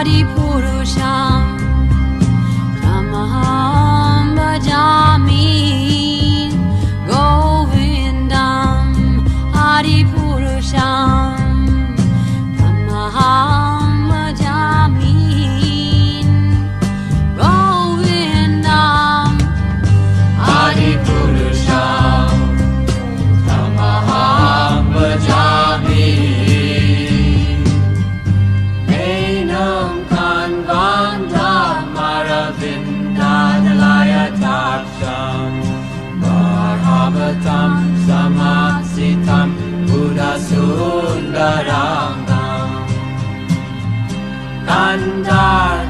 Adipurusham Tamaham Bhajami Govindam Adipurusham Tamaham Bhajami Govindam Adipurusham Tamaham Bhajami Enam Kanvandam Maravindadalaya Taksham Bhagavatam Samasitam Buddha Sundaram Kandar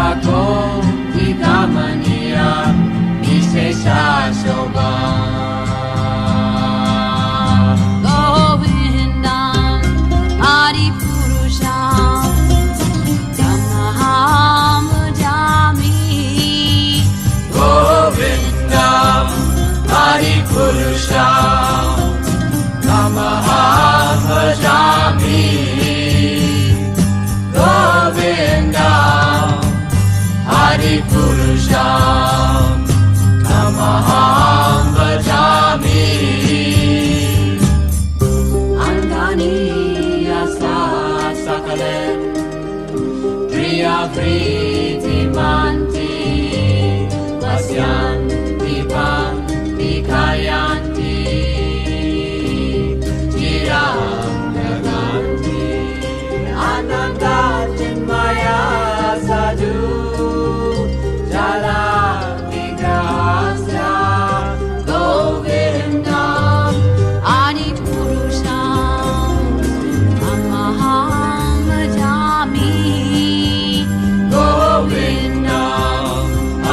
Agom Vigamaniya Vishesha Shobha Govindam Adipurusham Tamaham Bhajami Govindam Adipurusham Tamaham Bhajami Govindam Adipurusham Tamaham Bhajami Anganiyasa Sakalen Priya Priti Manti Vasyanti Panti Kayanti Chiram Jaganti Ananda Chinmaya Sadhu Jala Vigrahasya Govindam Adipurusham Tamaham Bhajami Govindam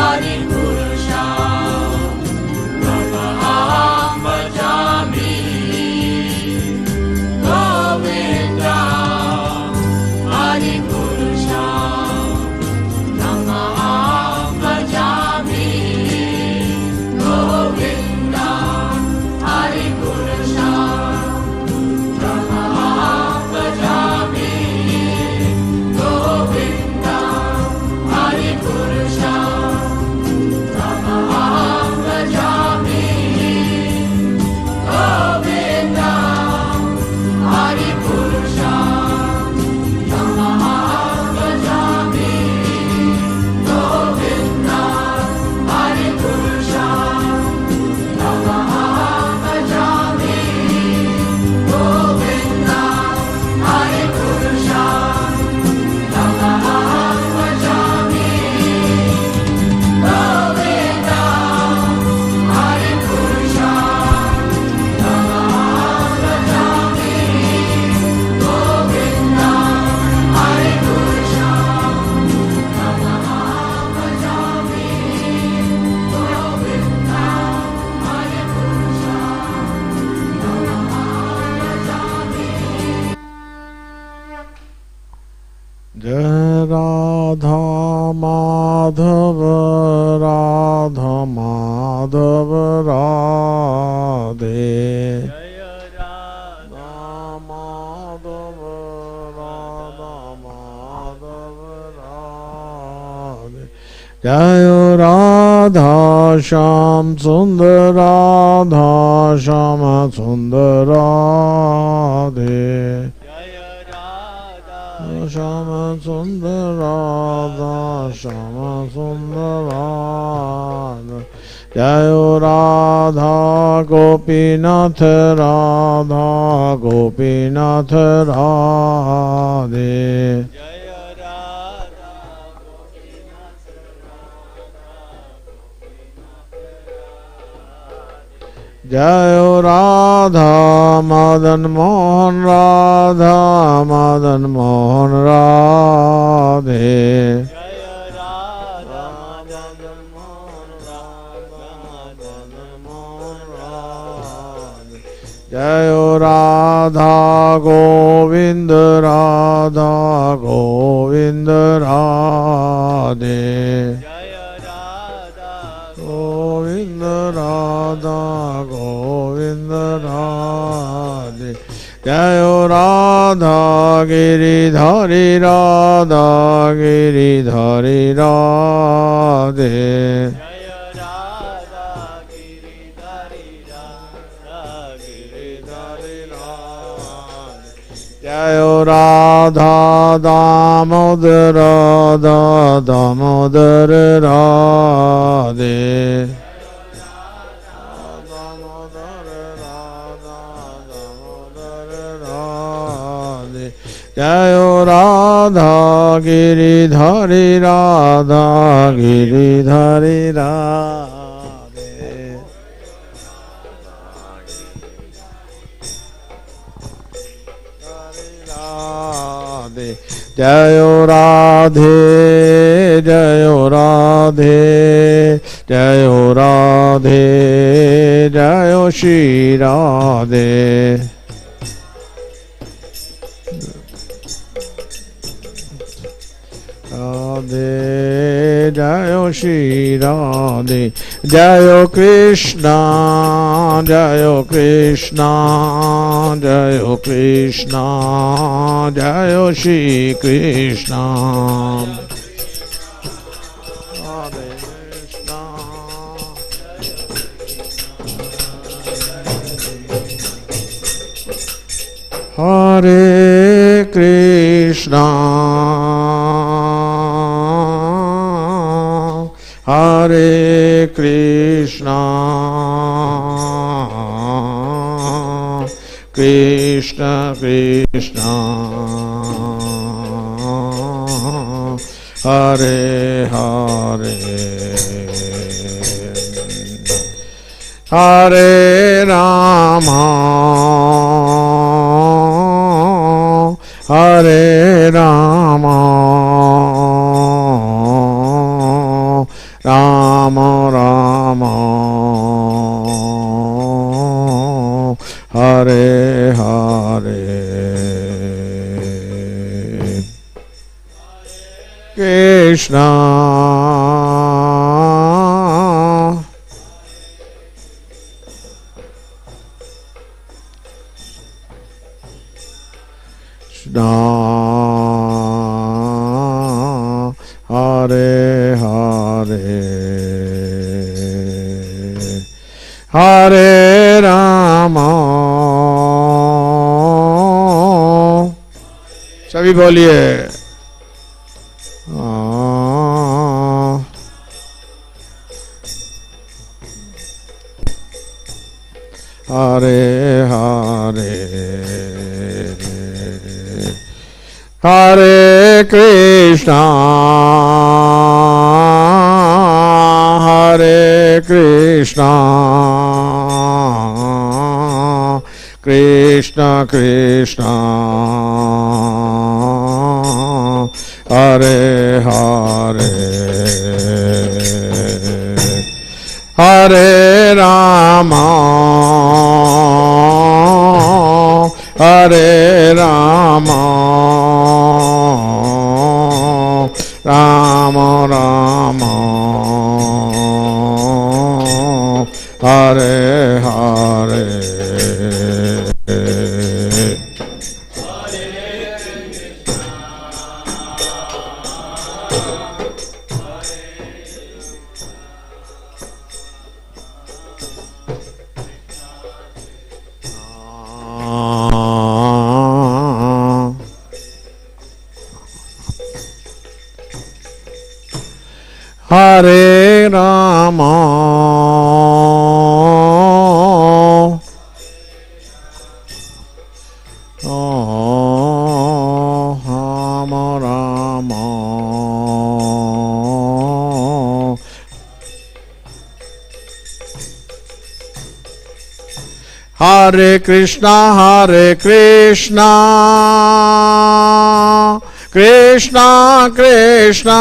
Adipurusham Tamaham Bhajami Govindam Adipurusham Tamaham Bhajami Govindam Adipurusham Tamaham Bhajami Govindam Adipurusham Tamaham Bhajami Govindam Adipurusham Tamaham Bhajami Govindam Adipurusham Tamaham Bhajami Govindam Adipurusham Tamaham Bhajami Govindam Jai Radha Madhava Radha Madhava Radhe Radha Madhava Radha Madhava Radhe Jai Radha Sham Sundar Radha Shama Sundar Radhe Shama Sundar Radha Shama Sundar Radha Jai Radha Gopinath Radha Gopinath Radhe Jai Radha Madan Mohan Radha Madan Mohan Radhe Jai Radha Govind Radha Govind Radhe Govind Radha Govind Radhe जय राधा गिरिधारी राधा गिरिधारी राधे जय राधा दामोदर दामोदर राधे जय राधा गिरिधारी राधा गिरिधारी राधे राधे जय राधे जय राधे जय राधे जय श्री राधे राधे जय श्री राधे जय कृष्णा जय कृष्णा जय कृष्णा जय श्री कृष्णा राधे कृष्णा हरे कृष्णा हरे कृष्णा कृष्ण कृष्णा हरे हरे हरे राम हरे राम राम राम हरे हरे कृष्ण हरे हरे हरे राम सभी बोलिए हरे हरे हरे कृष्णा हरे कृष्णा कृष्ण कृष्ण हरे हरे हरे राम हरे राम राम राम हरे हरे हरे राम राम राम हरे Krishna Krishna Krishna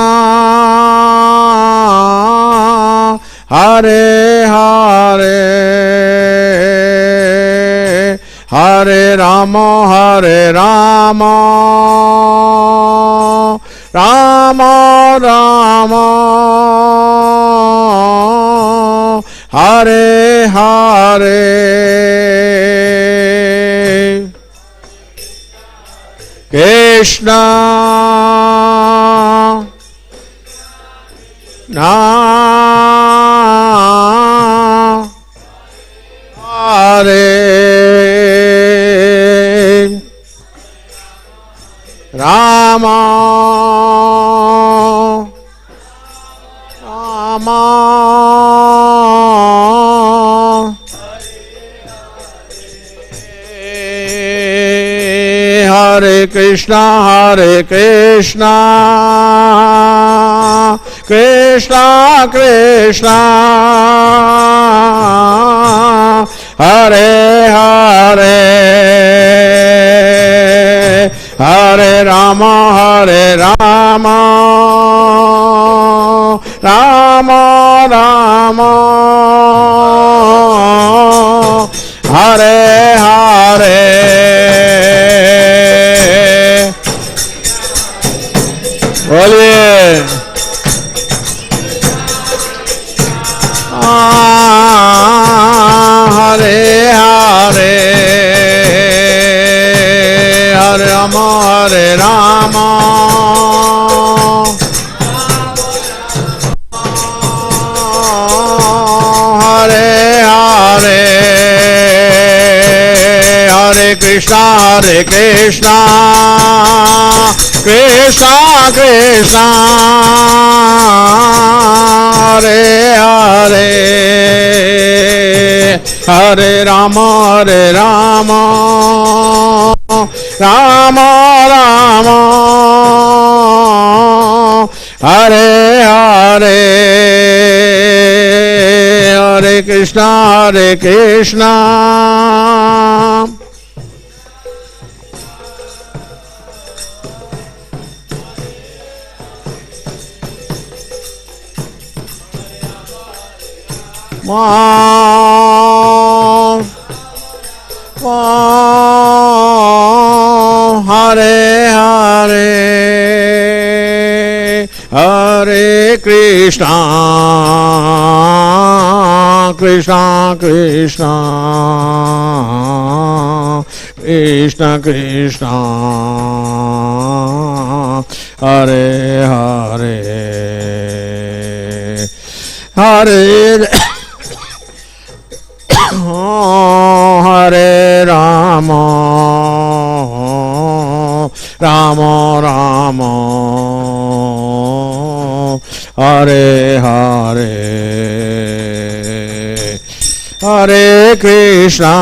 Hare Hare Hare Ram Ram Ram Hare Hare Krishna Na Hare Rama Rama Hare Krishna Krishna Krishna Hare Hare Hare Rama Rama Rama Hare Hare बोलिए हरे हरे हरे राम हरे Ram Hare Hare Hare Krishna Krishna Krishna Hare Hare Hare Rama Rama Rama Hare Hare Hare Krishna Hare Hare Hare Krishna Krishna Krishna Krishna Krishna Hare Hare Hare Hare Rama Rama Rama Hare Hare Hare Krishna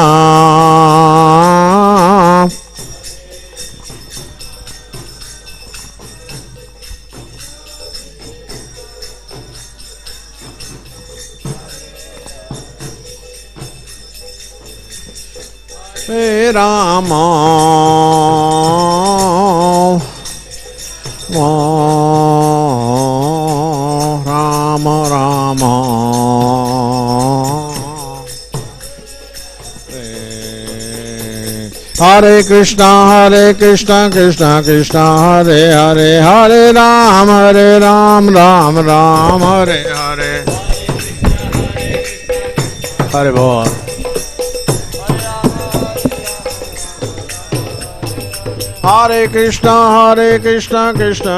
Rama Rama Rama Hare Krishna Krishna Krishna Hare Hare Hare Ram Ram Ram Hare Hare Hare Bol Hare Krishna Krishna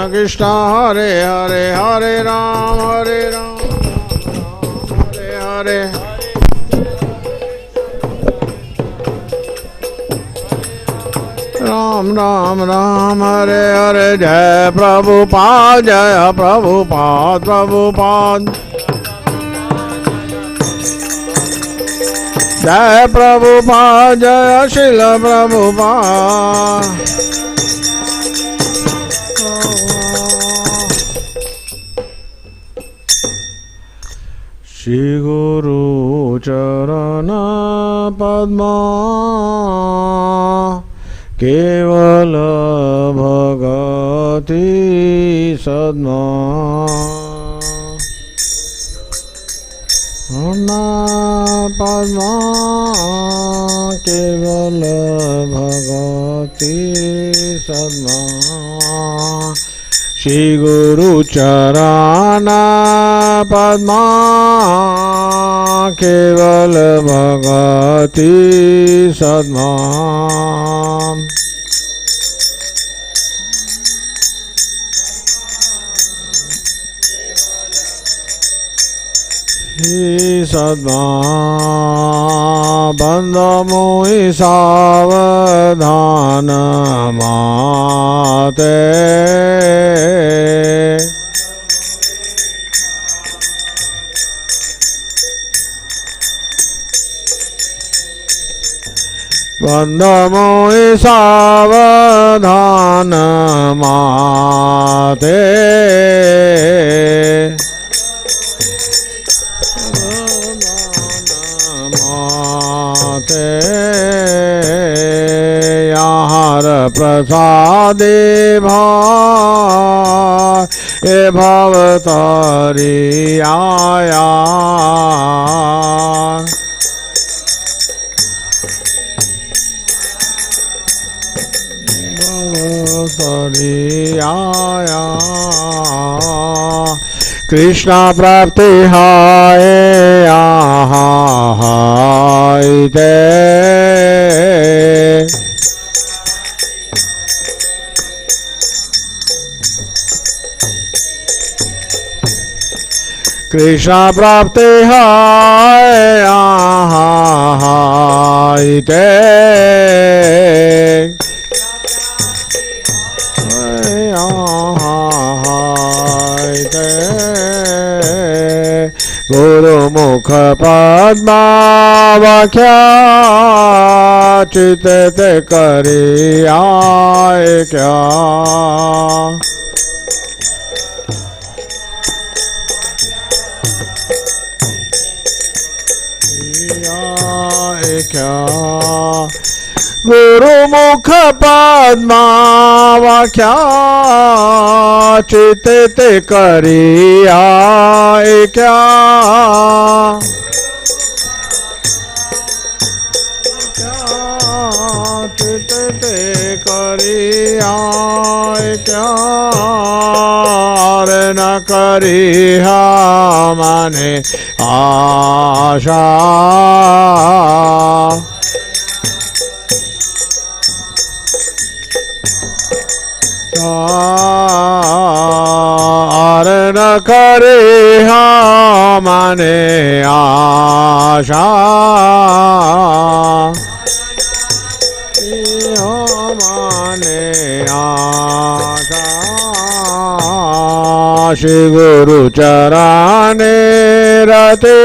Krishna Hare Hare Hare Ram Hare Hare Ram Ram Ram Hare Hare Jai Prabhupada Jai Prabhupada Jai Prabhupada Jai Srila Prabhupada Shri Guru Charana Padma Kevala Bhagati Sadma Anna Padma Kevala Bhagati Sadma Shri Guru Charana Padma Kevala Bhagati Sadma Hi sadma bandhamoi savadhana mate bandhamoi savadhana mate याहर प्रसादे भाई भवतारी आया भवतारी आया कृष्णा प्राप्ति हाय हाय ते कृष्णा प्राप्ति हाय हाय ते गुरुमुख पद्मावाख्या चित ते करी आए क्या क्या गुरुमुख पद्मावाख्या चित ते करी आए क्या चित ते करी आए क्या न करी माने आशा और न करे माने आशा माने आशा श्री गुरु चराने रते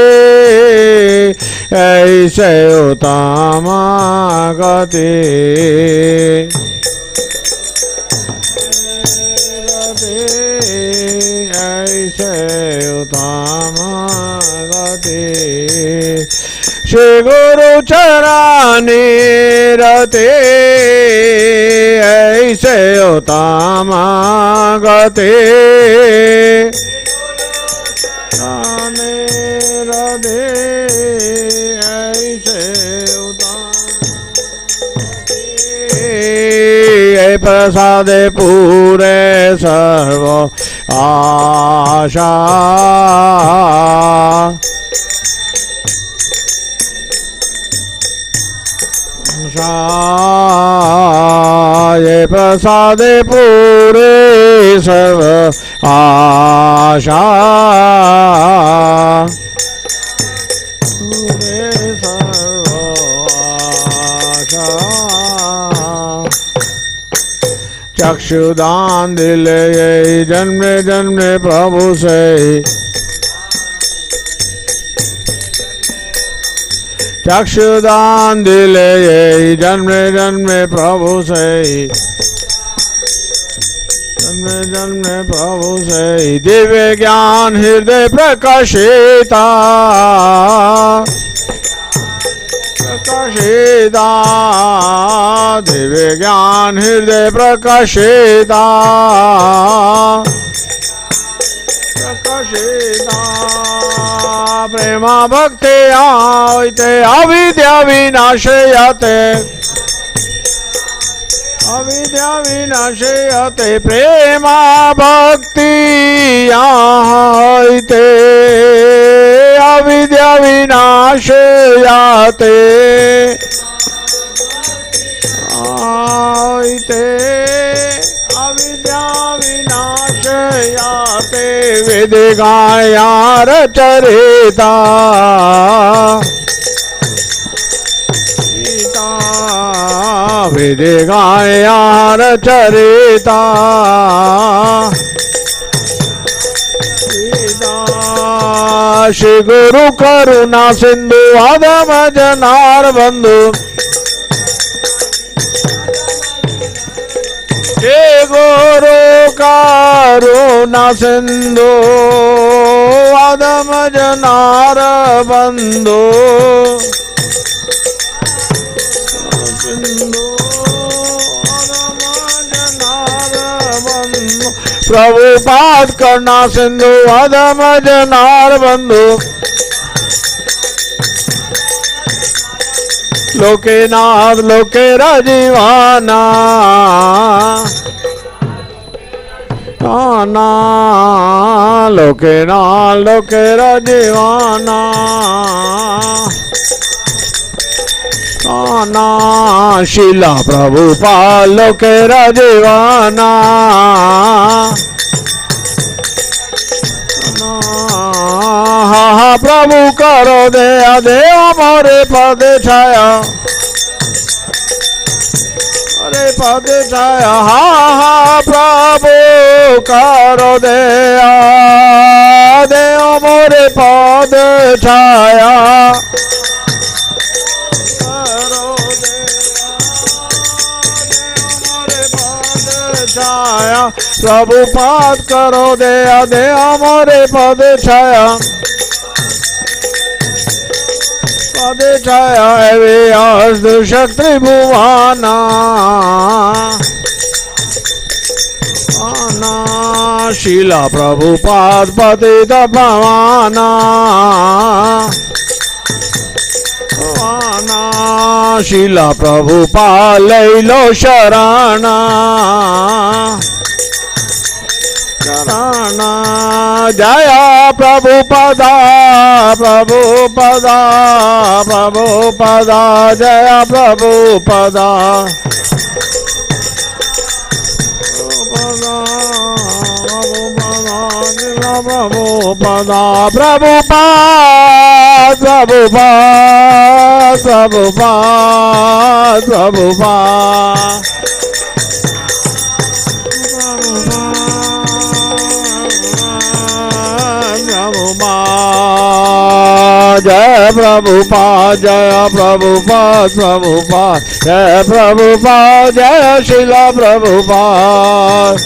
ऐसे उत्तम गति श्री गुरु चराने रते ऐसे उत्तम गते चराने रते ऐसे उत्तम प्रसादे पूरे सर्व आशा ये प्रसादे पूरे सर्व आशा पूरे सर्व आशा चक्षुदान दिले ये जन्म जन्म प्रभु से चक्षुदान दिले ये जन्म जन्म प्रभु से जन्म जन्म प्रभु से दिव्य ज्ञान हृदय प्रकाशिता प्रकाशिता दिव्य ज्ञान हृदय प्रकाशिता प्रकाशिता प्रेमा भक्ति आयते अविद्या विनाशयते अविद्या विनाशयते प्रेमा भक्ति आयते अविद्या विनाशयते आयते अविद्या विनाशयते वे विधिगायार चरिता विधिगायार चरिता श्री गुरु करुणा सिंधु अधम जनार बंधु हे गुरु करुणा सिंधु अधम जनार बंधु प्रभुपाद करना सिंधु अधम जनार बंधु लोके नाथ लोके राजीवाना ना लोके नाथ लोके राजीवाना ना शिला प्रभुपाद लोके राजीवाना हा प्रभु करो दया दे हमारे पद छाया अरे पद छाया हा प्रभु करो दया दे हमारे पद छाया छाया प्रभुपाद करो दया दे हमारे पद छाया पद छाया वे अर्ध शक्ति भुवाना आना शीला प्रभुपाद पतित पावाना शीला प्रभुपाद लैलो शरणा शरणा जया प्रभुपदा प्रभुपदा प्रभुपदा जया प्रभुपदा प्रभुपदा प्रभुपाद प्रभुपाद प्रभुपाद प्रभुपाद जय प्रभुपाद जय प्रभुपाद प्रभुपाद जय प्रभुपाद जय शिला प्रभुपाद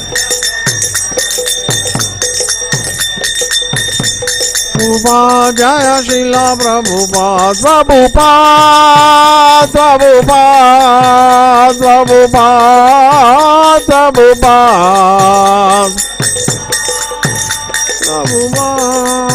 प्रभुपाद जय शिला प्रभुपाद प्रभुपाद प्रभुपाद प्रभुपाद प्रभुपाद प्रभुपाद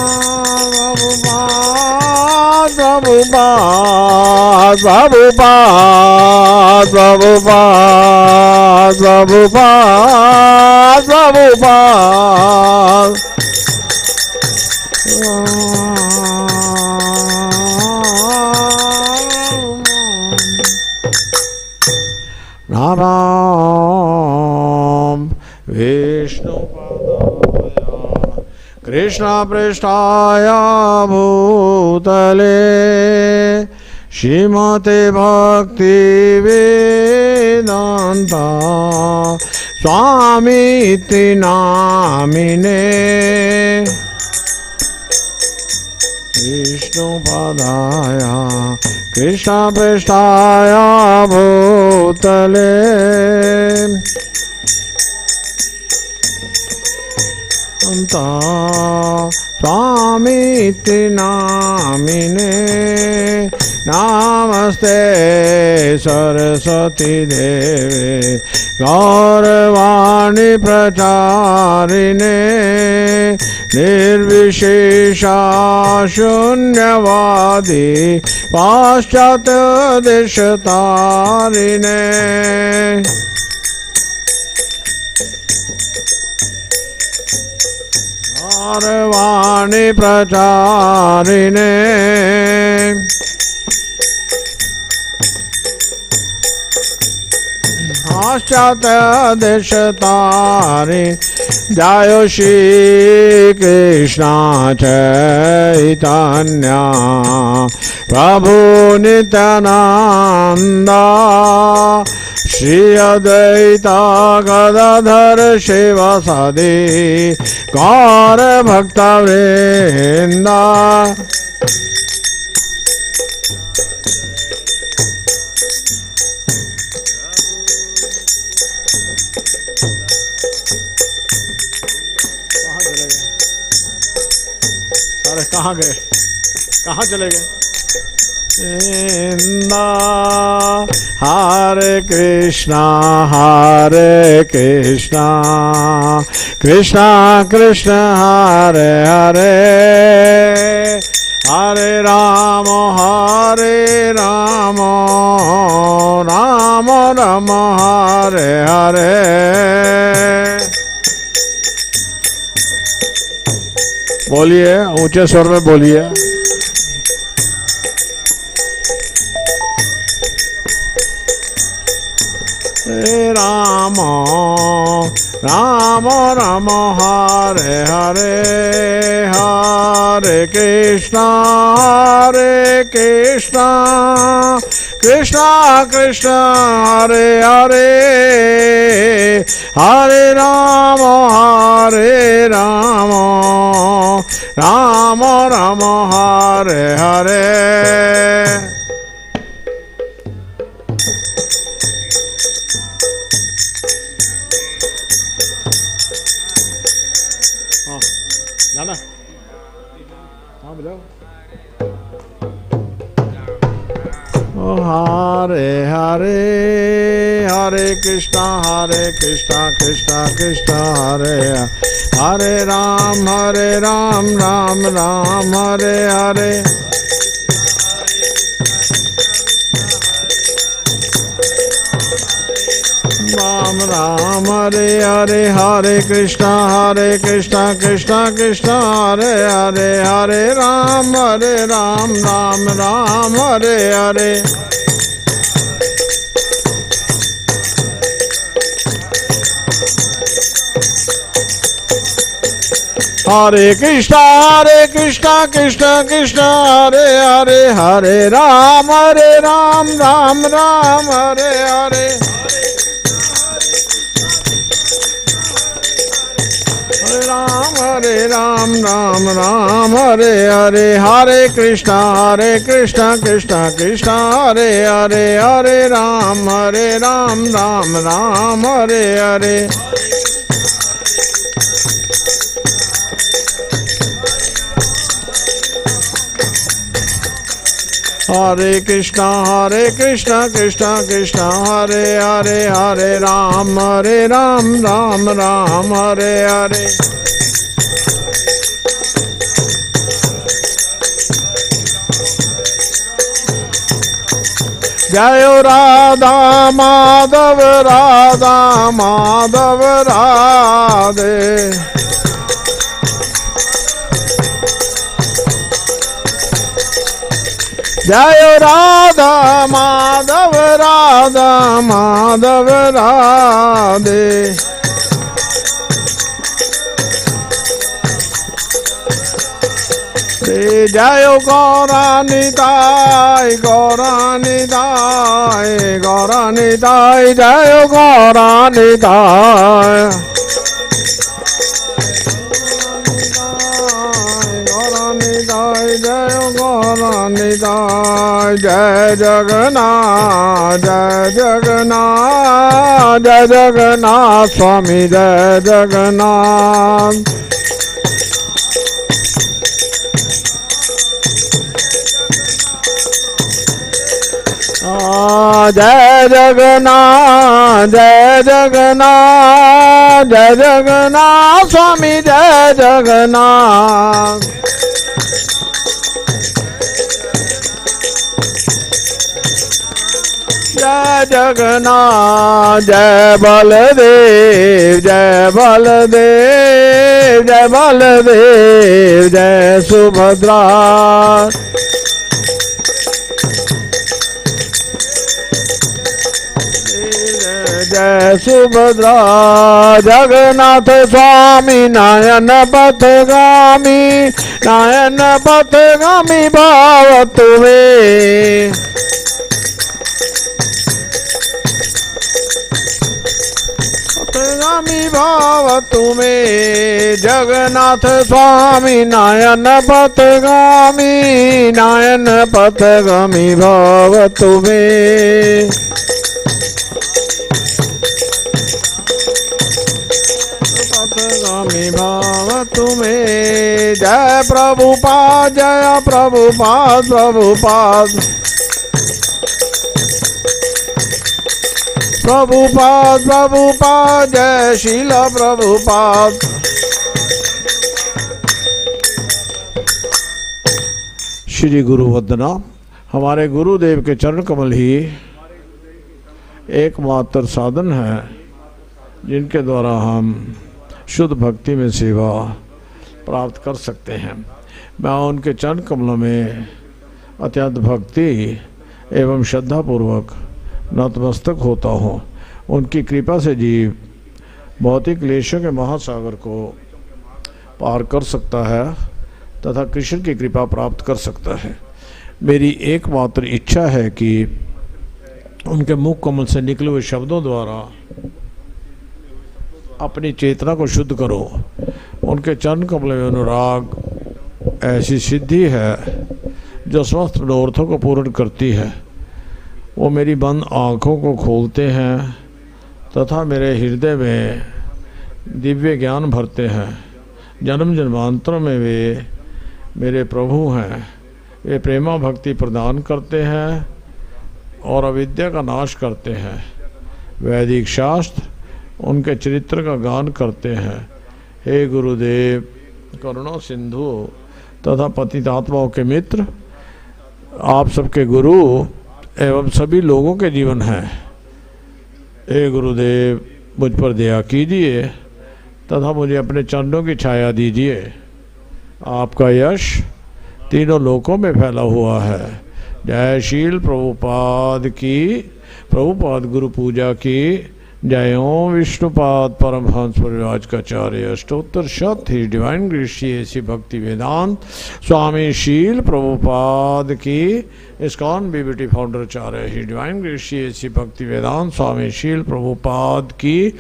प्रभुपाद प्रभुपाद प्रभुपाद प्रभुपाद नाम विष्णु कृष्ण पृष्ठाय भूतले श्रीमते भक्ति वेदांता स्वामीति नामिने विष्णुपदाय कृष्ण पृष्ठाय भूतले स्वामीति नामिने नमस्ते सरस्वती देवे गौरवाणी प्रचारिणे निर्विशेषा शून्यवादी पाश्चात्य देशतारिणे गौरवाणी प्रचारिणे पाश्चात्य देश तारे जय श्री कृष्ण चैतन्य प्रभु नित्यानंद श्री अद्वैत गदाधर शिवासादि गौर भक्तवृंद। कहाँ गए, कहाँ चले गए? हरे कृष्णा कृष्णा कृष्ण हरे हरे हरे राम राम राम हरे हरे। बोलिए, ऊंचे स्वर में बोलिए। राम राम राम हरे हरे हरे कृष्णा कृष्णा कृष्ण हरे हरे हरे राम राम राम हरे हरे। जाना, हाँ बजाओ। हरे हरे हरे कृष्णा कृष्णा कृष्णा हरे हरे राम राम राम हरे हरे। राम राम हरे हरे हरे कृष्णा कृष्णा कृष्णा हरे हरे हरे राम राम राम हरे हरे। हरे कृष्णा कृष्णा कृष्णा हरे हरे हरे राम राम हरे हरे। हरे राम राम हरे हरे हरे कृष्णा कृष्णा कृष्णा हरे हरे हरे राम राम राम हरे हरे। हरे कृष्णा कृष्णा कृष्णा हरे हरे हरे राम राम राम हरे हरे। जय राधा माधव राधे। जय राधा माधव राधे। जय गौरानिताय जय गौरानिताय। जय गौरानिताय जय जगन्नाथ स्वामी जय जगन्नाथ। जय जगन्नाथ स्वामी जय जगन्नाथ। जय जगन्नाथ जय बलदेव जय सुभद्रा। जय जय सुभद्रा जगन्नाथ स्वामी नयन पथगामी भाव तुम्हें पथगामी भाव तुम्हें जगन्नाथ स्वामी नयन पथगामी भाव तुम्हें पथगामी भाव तुम्हें जय प्रभुपाद प्रभुपाद जय शील प्रभुपाद। श्री गुरु वंदना। हमारे गुरुदेव के चरण कमल ही एकमात्र साधन है जिनके द्वारा हम शुद्ध भक्ति में सेवा प्राप्त कर सकते हैं। मैं उनके चरण कमलों में अत्यंत भक्ति एवं श्रद्धापूर्वक नतमस्तक होता हूँ। उनकी कृपा से जीव भौतिक क्लेशों के महासागर को पार कर सकता है तथा कृष्ण की कृपा प्राप्त कर सकता है। मेरी एकमात्र इच्छा है कि उनके मुख कमल से निकले हुए शब्दों द्वारा अपनी चेतना को शुद्ध करो। उनके चरण कमल में अनुराग ऐसी सिद्धि है जो समस्त मनोरथों को पूर्ण करती है। वो मेरी बंद आँखों को खोलते हैं तथा मेरे हृदय में दिव्य ज्ञान भरते हैं। जन्म जन्मांतरों में वे मेरे प्रभु हैं। वे प्रेमा भक्ति प्रदान करते हैं और अविद्या का नाश करते हैं। वैदिक शास्त्र उनके चरित्र का गान करते हैं। हे गुरुदेव करुणा सिंधु तथा पतितात्माओं के मित्र, आप सबके गुरु एवं सभी लोगों के जीवन हैं। हे गुरुदेव मुझ पर दया कीजिए तथा मुझे अपने चरणों की छाया दीजिए। आपका यश तीनों लोकों में फैला हुआ है। जय शील प्रभुपाद की, प्रभुपाद गुरु पूजा की जय। ओम विष्णुपाद परमहंस परिव्राजकाचार्य अष्टोत्तर शत ही डिवाइन ग्रेस ऐसी भक्ति वेदांत स्वामी शील प्रभुपाद की। इस्कॉन बीबीटी फाउंडर आचार्य ही डिवाइन ग्रेस ऐसी भक्ति वेदांत स्वामी शील प्रभुपाद की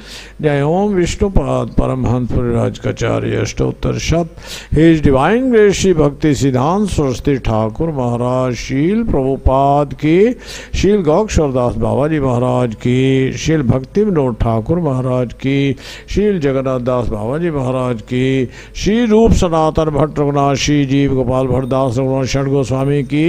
जय। ओम विष्णुपाद परमहंस परिव्राजकाचार्य अष्टोत्तर शत हिज डिवाइन ग्रेस भक्ति सिद्धांत सरस्वती ठाकुर महाराज शील प्रभुपाद की। शील गौक्षरदास बाबा जी महाराज की। शील भक्ति विनोद ठाकुर महाराज की। शील जगन्नाथ दास बाबा जी महाराज की। श्री रूप सनातन भट्ट रघुनाथ श्री जीव गोपाल भट्टदास रघुनाथ षण गोस्वामी की।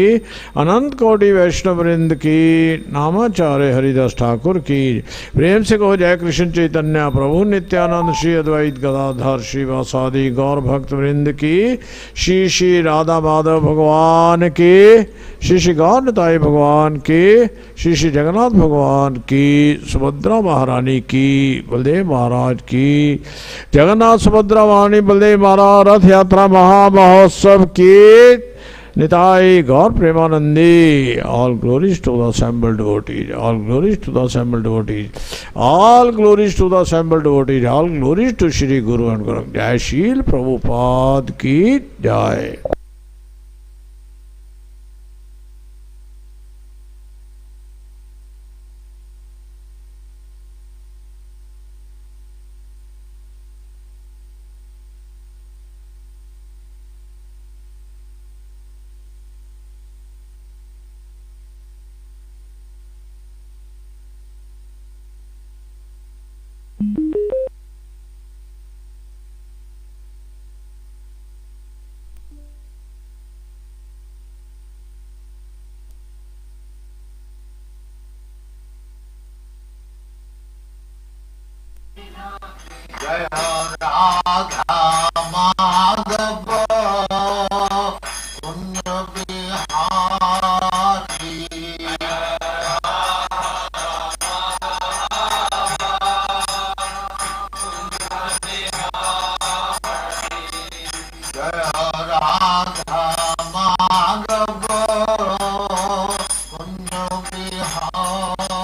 अनंत कोटि वैष्णव वृंद की। नामाचार्य हरिदास ठाकुर की। प्रेम से कहो जय कृष्ण चैतन्य प्रभु नित्यानंद श्री अद्वैत गदाधर श्री वासादि गौर भक्त वृंद की। श्री श्री राधा माधव भगवान की। श्री श्री गौर निताई भगवान की। श्री श्री जगन्नाथ भगवान की। सुभद्रा महारानी की। बलदेव महाराज की। जगन्नाथ सुभद्रा वाणी बलदेव महाराज रथ यात्रा महामहोत्सव की। निताई गौर प्रेमानंदी। All glories to the assembled devotees, all glories to the assembled devotees, all glories to the assembled devotees, all glories to Shri Guru and गुरु। जय शील प्रभुपाद की जय। जय राधा माधव पुण्य बिहारी। जय राधा माधव पुण्य बिहारी।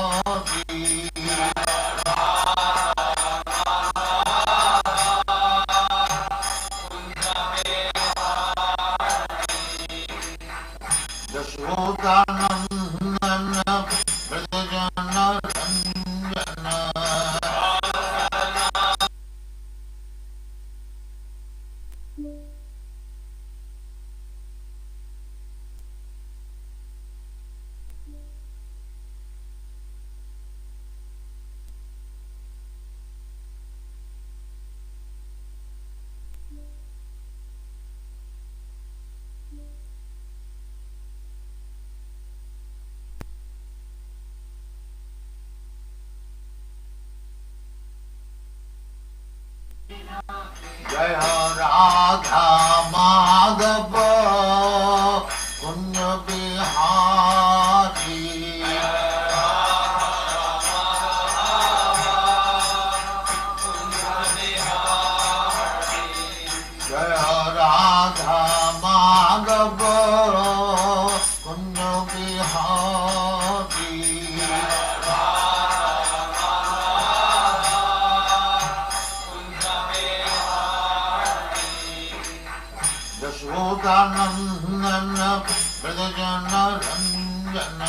जय राधा माधव कुंज बिहारी जय राधा माधव कुंज बिहारी यशोदानंदन ब्रजजन रंजन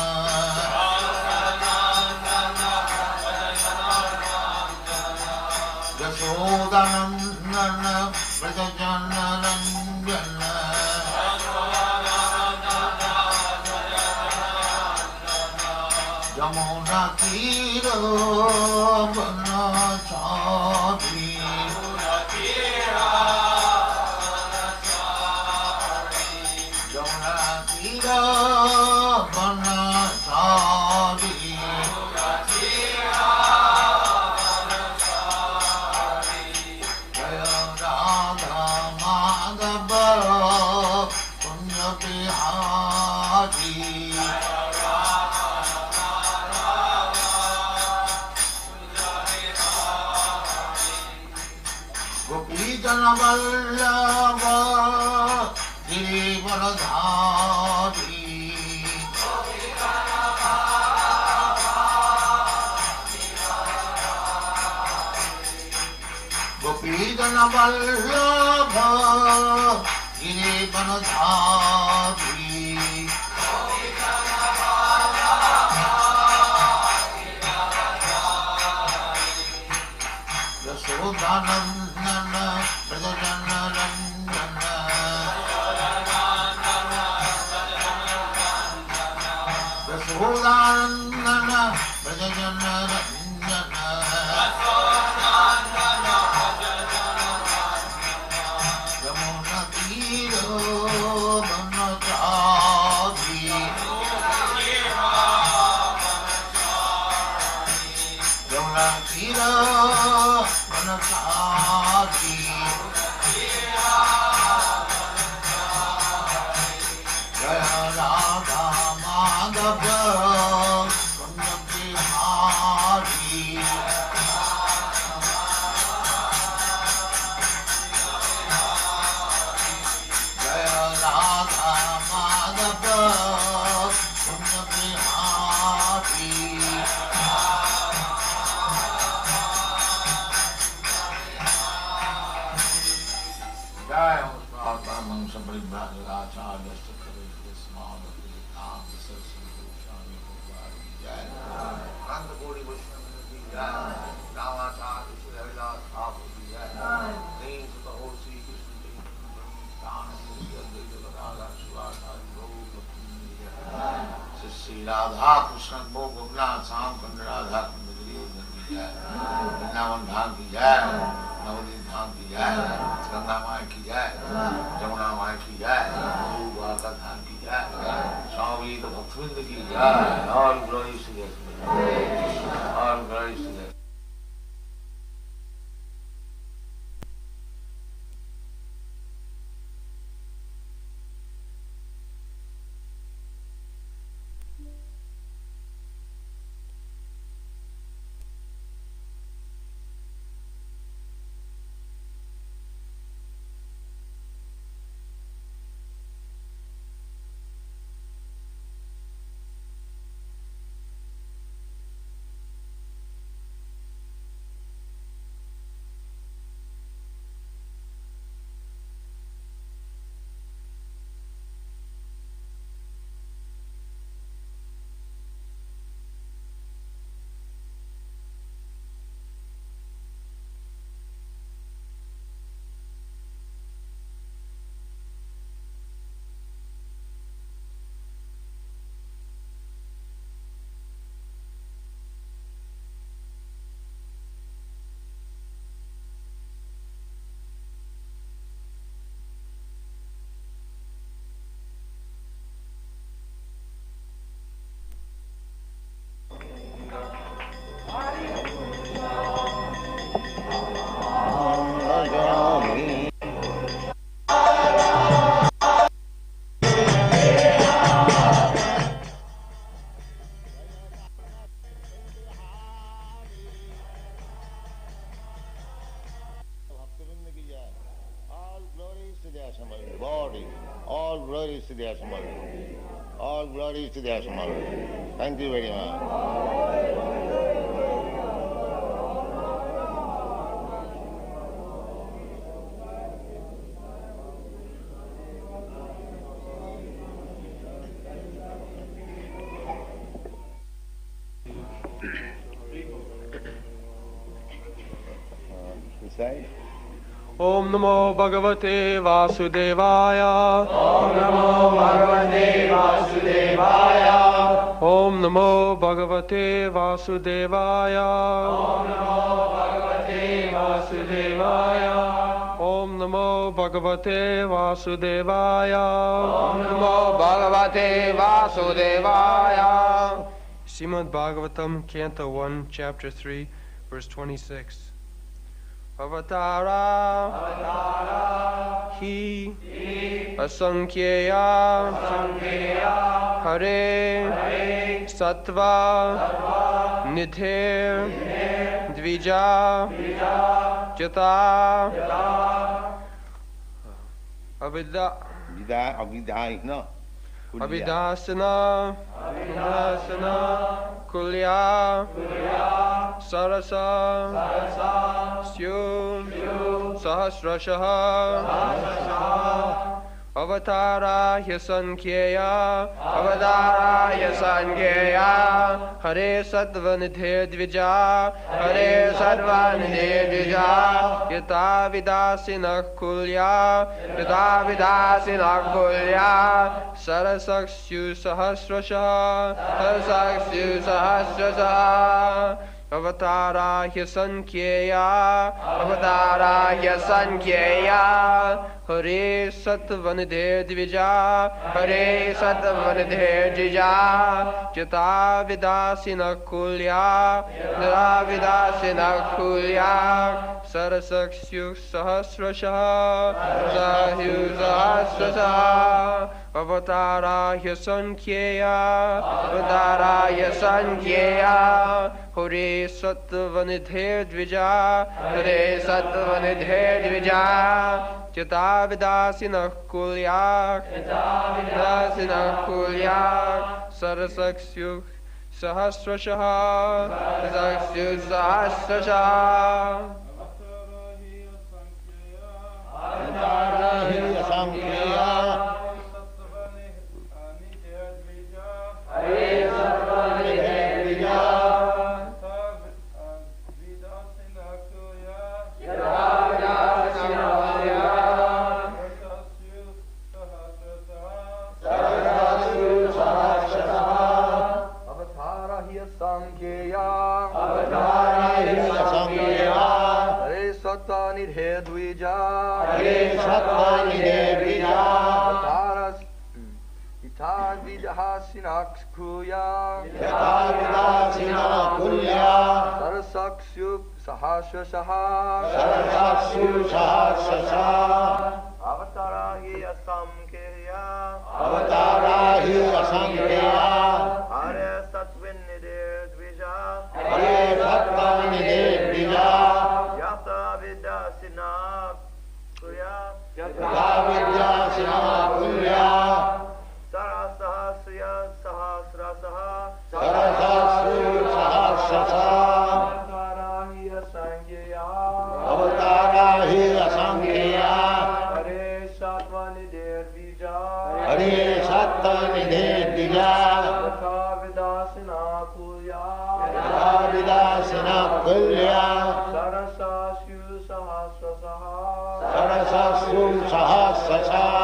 यशोदानंदन ब्रजजन रंजन यमुना तीर बनचारी यमुना तीर बनचारी जय राधा माधव कुंज बिहारी गोपी जन वल्लभ गिरिवरधारी गोपी जन वल्लभ गिरिवरधारी यशोदानंदन ब्रजजन रंजन यशोदानंदन ब्रजजन रंजन यमुना तीर बनचारी यमुना तीर बनचारी जय राधा माधव कुंज बिहारी जय राधा माधव कुंज बिहारी जय हो मंगल परिभ्राजकाचार्य जय अनंत कोटि वैष्णव की जय रामाचार्य श्री हरिदास ठाकुर की जय देव सुत हो श्री कृष्ण चैतन्य श्री राधा कृष्ण भोग गोपीनाथ श्याम कुंड राधा कुंड की जय वृंदावन धाम की जय नवदीप धाम की जय गंगा माई की जय जमुना माई की जय द्वारका धाम की जय स्वामी भक्तवृंद की जय और ग्लोरी टू और glory to to the Assembled body. All glories to the Assembled. All glories to the Assembled. Thank you very much. Om Namo Bhagavate Vasudevaya. Om Namo Bhagavate Vasudevaya. Om Namo Bhagavate Vasudevaya. Om Namo Bhagavate Vasudevaya. Om Namo Bhagavate Vasudevaya. Om Namo Bhagavate Vasudevaya. Srimad-Bhagavatam, Canto 1, Chapter 3, Verse 26. Avatara, Hi, Asankheya, Hare, Sattva, Nidhir, Dvija, Jata, Abhidasana, Kulya, Sarasa, Syu, Sahasrashaha, Avatara Yasankheya, Hare Sattva Nidhe Dvija, Hare Sattva Nidhe Dvija, Yata Vidasina Kulya, Sarasakshu Sahasrashaha, Avatara Yasankheya, Hare Sattva Nidhe Dvija, Hare Sattva Nidhe Dvija, Jata Vidasina Kulya, Sarasakshu Sahasrashaha, Avatara Yasankheya, Hare Sattva Nidhe Dvija, Hare Sattva Nidhe Dvija, Jata Vidasina Kulya, Sarasakshu Sahasrashaha, Nidhe Dvija, Hare Sattva Nidhe Dvija, Yata Vidasina Kulya, Sarasakshu Sahasrashaha, Avatara Hi Asankheya, Hare Sattva Nidhe Dvija, Hare Sattva Nidhe Dvija, Yata Vidasina Kulya, Sarasahasya Sahasrasaha, Avatarahi Asankheya, Hare Sattva Nidhe Dvija, Hare Sattva Nidhe Dvija, Yata Vidasina Kulya, Sarasashu Sahasrasaha,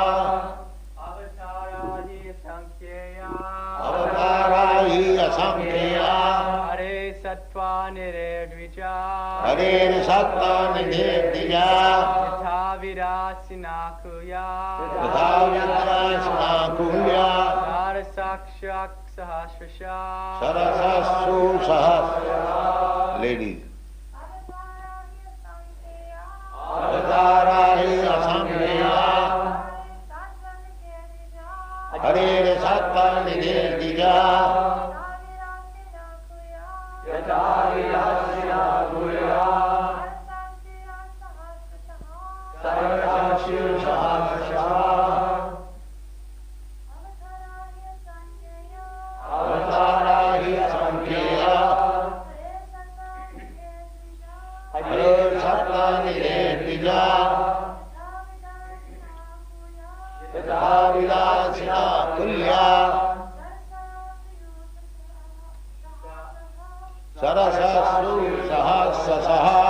Avatarahi Asankheya, Hare Sattva Nidhe Dvija, Hare Sattva Nidhe Dvija, Yata Vidasina Kulya, Sarasashu Sahasrasha. Ladies. Avatarahi Asankheya, Hare Sattva Nidhe Dvija, Yata Vidasina Kulya, Sarasashu Sahasrasha. nija yatha vilasina kulya sarasasru sahasasaha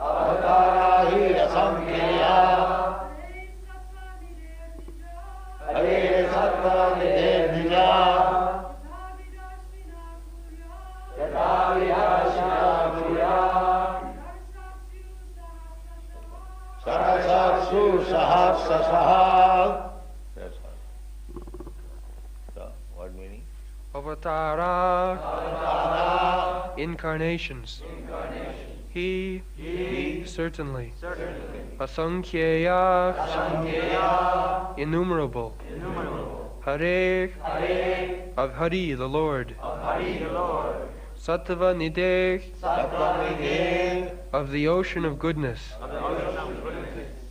avatarahi rasamkriya hare sattva nidhe nija yatha vilasina kulya sarasasru sahasasaha. What meaning? Avatara, incarnations. He, certainly. Asankhyeya, innumerable. Hare, of Hari, the Lord. Sattva Nideh, of the ocean of goodness.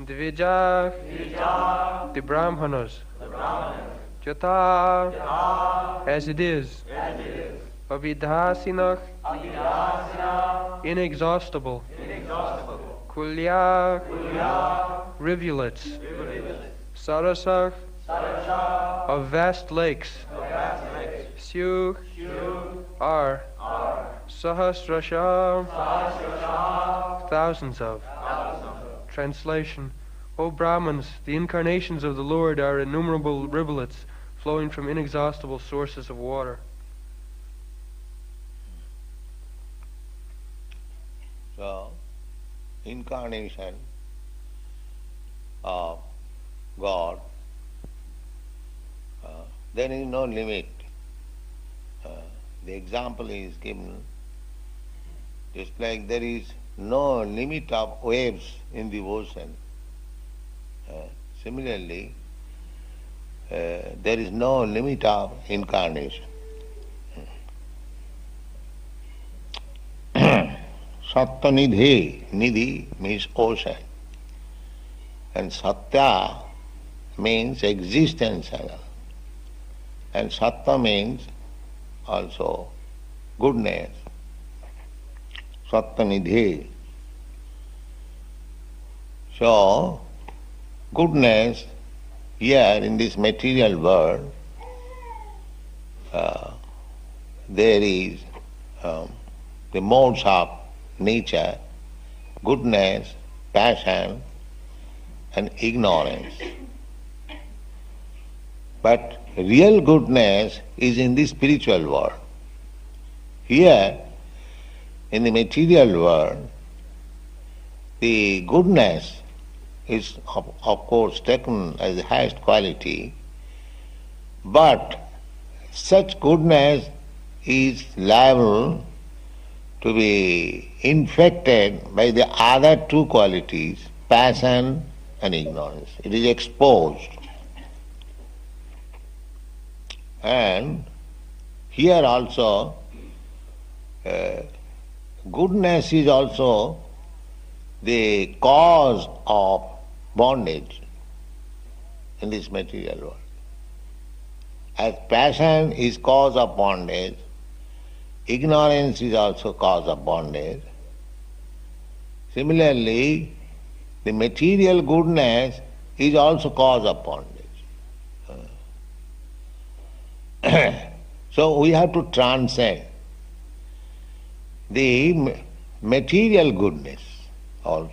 Dvija, the Brahmanas. Jata, as it is. Avidhasinach, inexhaustible. Kulya, rivulets. Sarasach, of vast lakes. Syukh, are. Sahasrasha, thousands of. Translation: O Brahmins, the incarnations of the Lord are innumerable rivulets flowing from inexhaustible sources of water. So, incarnation of God, there is no limit. The example is given, just like there is no limit of waves in the ocean. Similarly, there is no limit of incarnation. Sattva nidhi, nidhi means ocean, and satya means existence, and sattva means also goodness. Sattva nidhi. So, goodness here in this material world, there is the modes of nature, goodness, passion, and ignorance. But real goodness is in the spiritual world. Here, in the material world, the goodness is of course taken as the highest quality, but such goodness is liable to be infected by the other two qualities, passion and ignorance. It is exposed. And here also, goodness is also the cause of bondage in this material world. As passion is cause of bondage, ignorance is also cause of bondage. Similarly, the material goodness is also cause of bondage. So we have to transcend the material goodness also.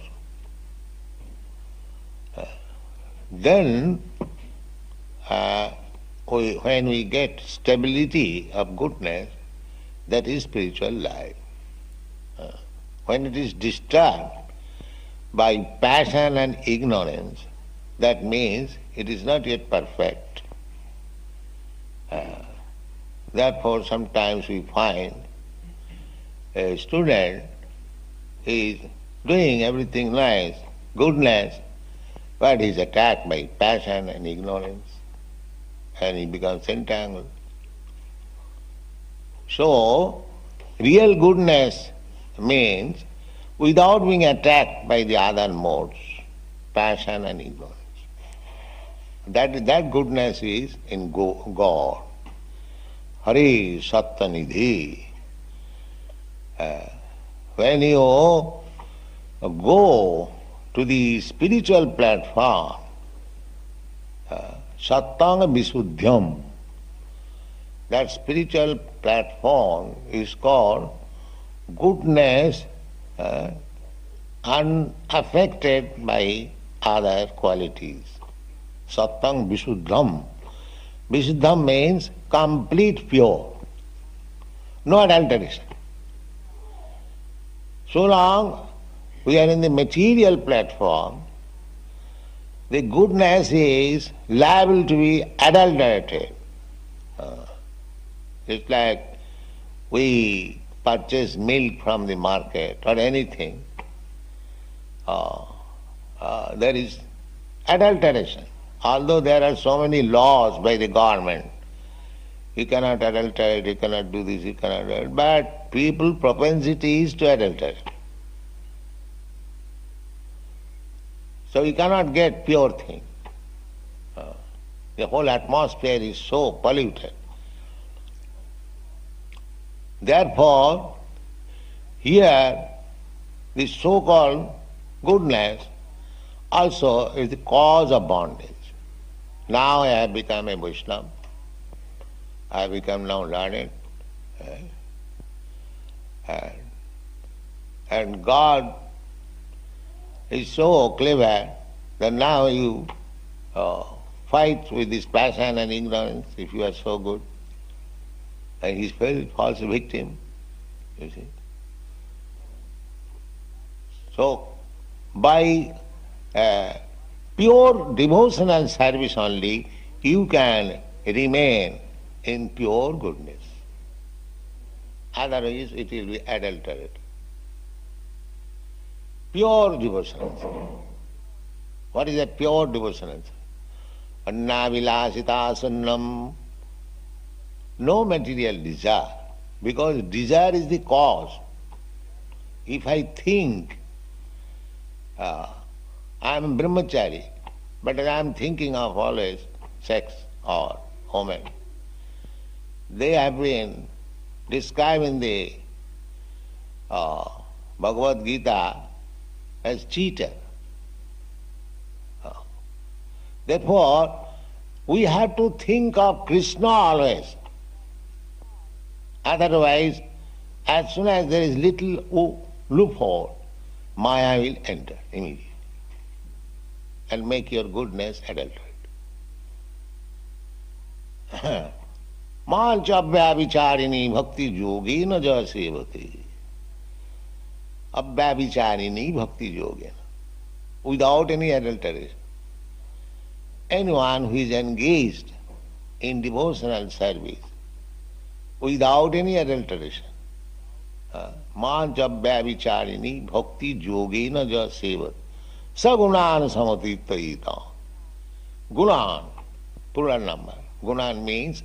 Then, when we get stability of goodness, that is spiritual life. When it is disturbed by passion and ignorance, that means it is not yet perfect. Therefore, sometimes we find a student is doing everything nice, goodness, but he is attacked by passion and ignorance, and he becomes entangled. So, real goodness means without being attacked by the other modes, passion and ignorance. That goodness is in God. Hari Sattva Nidhi. when you go to the spiritual platform, Sattanga Visuddhyam, that spiritual platform is called goodness unaffected by other qualities. Sattang Visuddham. Visuddham means complete pure, no adulteration. So long we are in the material platform, the goodness is liable to be adulterated. It's like we purchase milk from the market or anything. There is adulteration. Although there are so many laws by the government, you cannot adulterate, you cannot do this, you cannot do that, but people propensity is to adulterate. So you cannot get pure thing. The whole atmosphere is so polluted. Therefore, here the so-called goodness also is the cause of bondage. Now I have become a Vaishnava. I have become now learned. And God is so clever that now you fight with this passion and ignorance if you are so good. And he falls a victim, you see. So, by pure devotional service only, you can remain in pure goodness. Otherwise, it will be adulterated. Pure devotional service. What is a pure devotional service? Anna vilasita sunnam. No material desire, because desire is the cause. If I think I am brahmachari, but I am thinking of always sex or woman, they have been described in the Bhagavad-gita as cheater. Therefore, we have to think of Krishna always. Otherwise, as soon as there is little loophole, Maya will enter immediately and make your goodness adulterate. Mancha-abhyavicharini bhakti yogena jasevati. Abhyavicharini bhakti yogena. Without any adulteration. Anyone who is engaged in devotional service without any adulteration, mancha-abhyavicharini bhakti yogena jasevat. Sagunan samatitayita. Gunan, plural number. Gunan means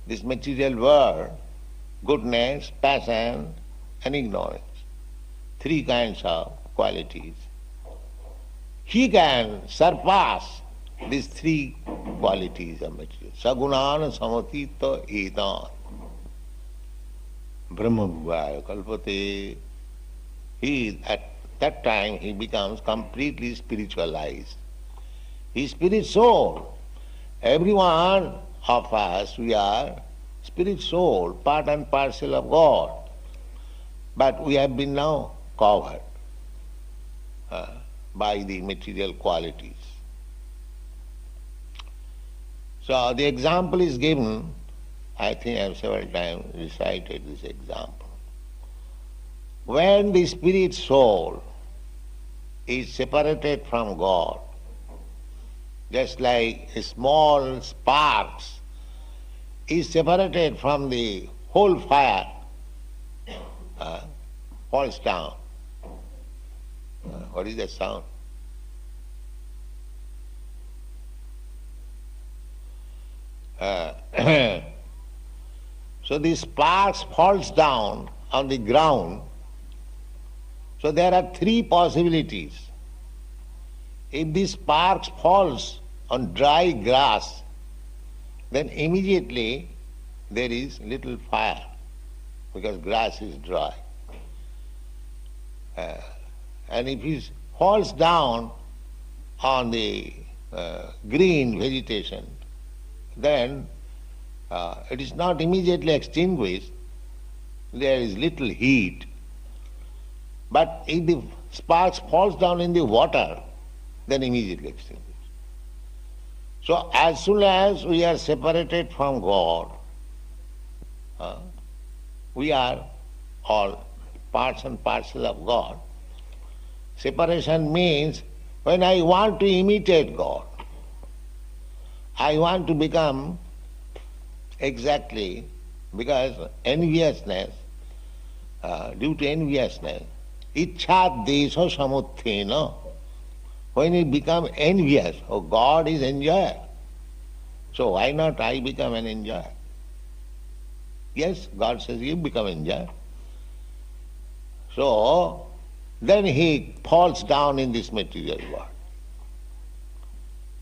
this material world, goodness, passion and ignorance. Three kinds of qualities. He can surpass these three qualities of material. Sagunan samatita etan. Brahma vivaya kalpate. At that time he becomes completely spiritualized. He is spirit soul. Every one of us, we are spirit soul, part and parcel of God. But we have been now covered by the material qualities. So the example is given, I think I have several times recited this example. When the spirit soul is separated from God, just like a small sparks is separated from the whole fire, falls down. What is that sound? So the sparks falls down on the ground. So there are three possibilities. If the sparks falls on dry grass, then immediately there is little fire because grass is dry. And if he falls down on the green vegetation, then it is not immediately extinguished. There is little heat. But if the sparks falls down in the water, then immediately extinguished. So as soon as we are separated from God, we are all parts and parcel of God. Separation means when I want to imitate God, I want to become exactly, because enviousness, due to enviousness, ichha desha samuthena, when you become envious, oh, God is enjoyer, so why not I become an enjoyer? Yes, God says you become enjoyer. So then he falls down in this material world.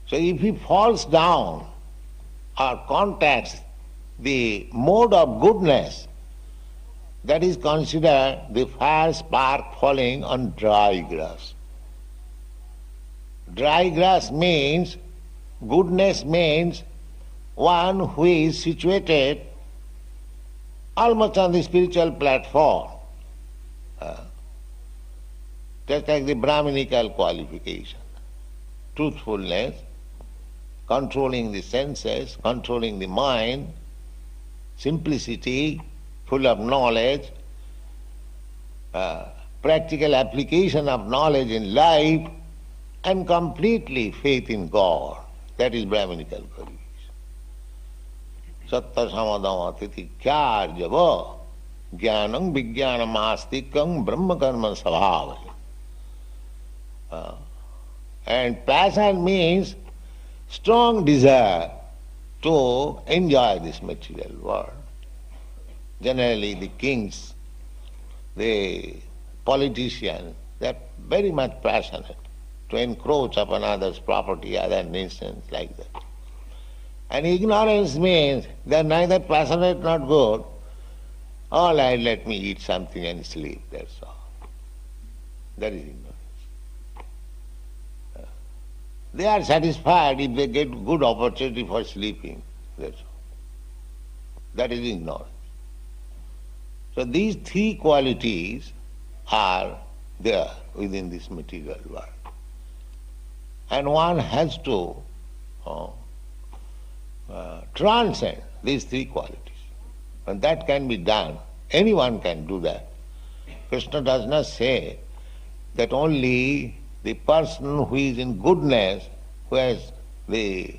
So if he falls down or contacts the mode of goodness, that is considered the fire spark falling on dry grass. Dry grass means, goodness means one who is situated almost on the spiritual platform, just like the Brahminical qualification. Truthfulness, controlling the senses, controlling the mind, simplicity, full of knowledge, practical application of knowledge in life, and completely faith in God. That is Brahminical qualification. Satta samadama titi kya java jnanam vijnanam astikam brahma karma sabhava. And passion means strong desire to enjoy this material world. Generally the kings, the politicians, they are very much passionate to encroach upon others' property, other nations, like that. And ignorance means they are neither passionate nor good. All right, let me eat something and sleep, that's all. That is ignorance. They are satisfied if they get good opportunity for sleeping, that's all. That is ignorance. So these three qualities are there within this material world. And one has to transcend these three qualities. And that can be done. Anyone can do that. Krishna does not say that only the person who is in goodness, who has the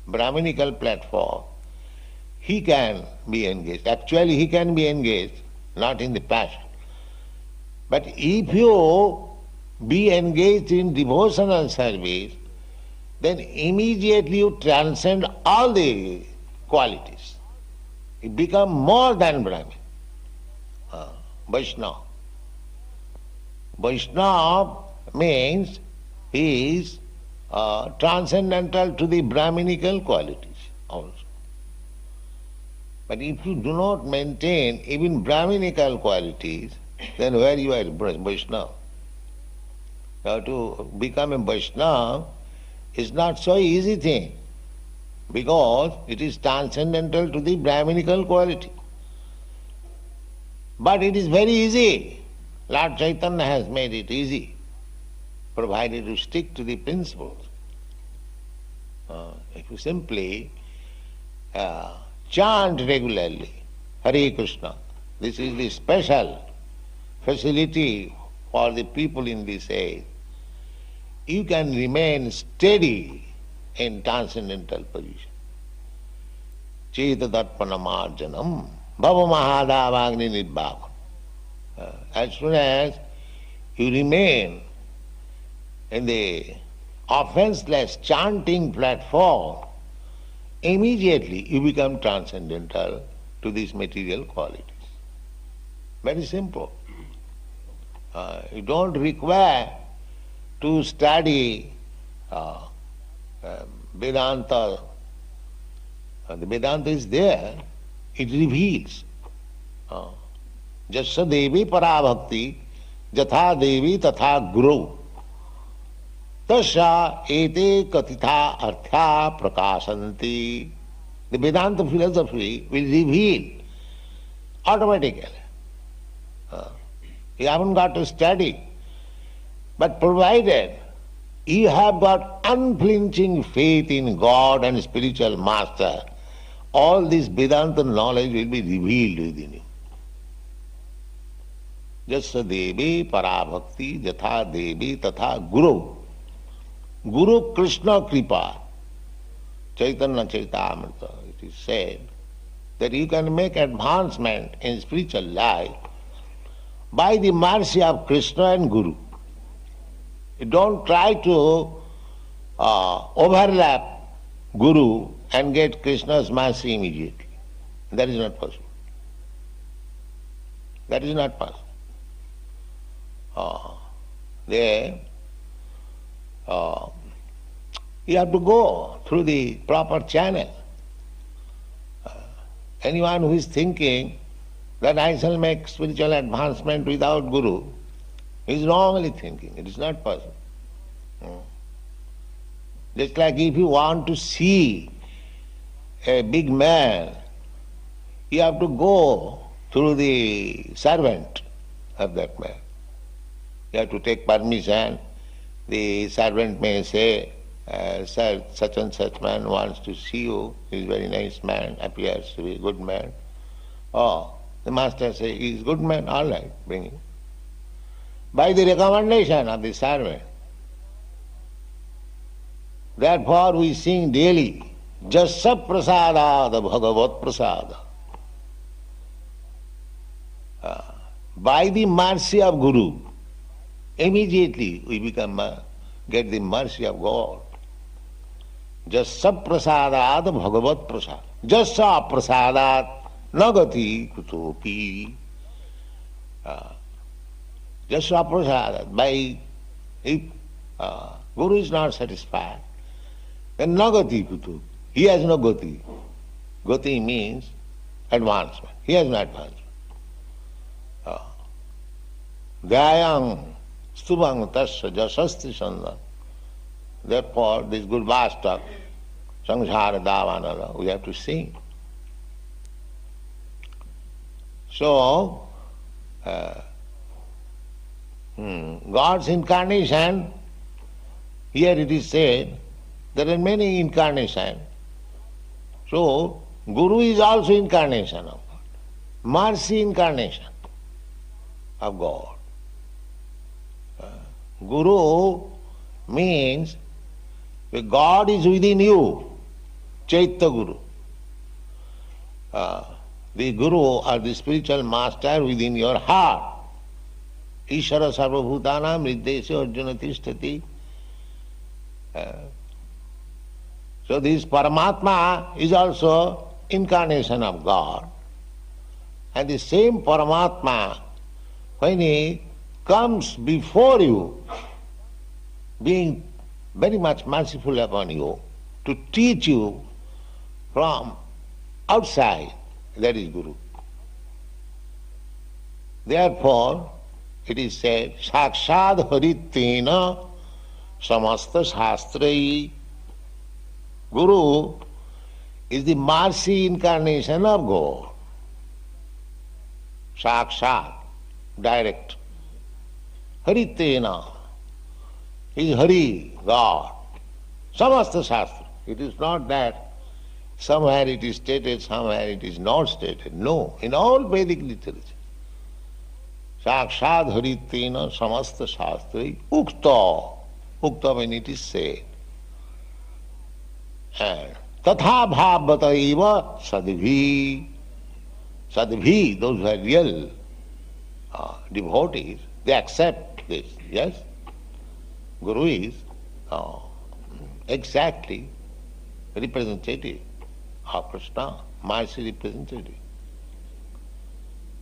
Brahminical platform, he can be engaged. Actually, he can be engaged, not in the passion. But if you be engaged in devotional service, then immediately you transcend all the qualities. You become more than Brahmin. Vaishnava. Vaishnava means he is transcendental to the Brahminical qualities also. But if you do not maintain even Brahminical qualities, then where you are Vaishnava? Now to become a Vaishnava is not so easy thing, because it is transcendental to the Brahminical quality. But it is very easy. Lord Chaitanya has made it easy, provided you stick to the principles. If you simply chant regularly, Hare Krishna, this is the special facility for the people in this age, you can remain steady in transcendental position. Cheta darpana marjanam bhava mahadavagni nirbhava. As soon as you remain in the offenseless chanting platform, immediately you become transcendental to these material qualities. Very simple. You don't require to study Vedanta. The Vedanta is there, it reveals. Jasya devi parabhakti Jatha Devi Tatha Guru. Tasya ete katitha artha prakashanti. The Vedanta philosophy will reveal automatically. You haven't got to study, but provided you have got unflinching faith in God and spiritual master, all this Vedanta knowledge will be revealed within you. Jasya Devi Parabhakti Jatha Devi Tatha Guru. Guru Krishna Kripa. Chaitanya-Charitamrta, it is said that you can make advancement in spiritual life by the mercy of Krishna and Guru. You don't try to overlap Guru and get Krishna's mercy immediately. That is not possible. That is not possible. You have to go through the proper channel. Anyone who is thinking that I shall make spiritual advancement without Guru is wrongly thinking. It is not possible. Just like if you want to see a big man, you have to go through the servant of that man. You have to take permission. The servant may say, sir, such and such man wants to see you. He is a very nice man, appears to be a good man. Oh, the master says, he is a good man, all right, bring him. By the recommendation of the servant. Therefore we sing daily, Jasya Prasadada Bhagavat Prasada. By the mercy of Guru, immediately we get the mercy of God. Jasya Prasadat Bhagavat Prasad. Jasya Prasadat Nagati Kutopi. Jasya Prasadat. By if Guru is not satisfied, then Nagati Kutopi. He has no gati. Gati means advancement. He has no advancement. Dhyayam stubhang tasya jasasti sanda. Therefore, this good Vastak, Samsara Davanala, we have to sing. So, God's incarnation, here it is said, there are many incarnations. So, Guru is also incarnation of God. Mercy incarnation of God. Guru means that God is within you, Chaitya Guru. The Guru or the spiritual master within your heart. Ishara sarvabhutanam riddesya arjuna tishtati. So this Paramatma is also incarnation of God. And the same Paramatma, when he comes before you, being very much merciful upon you, to teach you from outside, that is Guru. Therefore, it is said, Sakshad Haritena Samasta Shastrai. Guru is the mercy incarnation of God. Sakshat, direct. Haritena is Hari, God. Samasta Shastra. It is not that somewhere it is stated, somewhere it is not stated. No, in all Vedic literature. Sakshat Haritena Samasta Shastri Ukta. Ukta when it is said. And Tatha Bhavata Eva Sadbhi. Sadbhi, those who are real devotees, they accept this, yes? Guru is exactly representative of Krishna, mercy representative.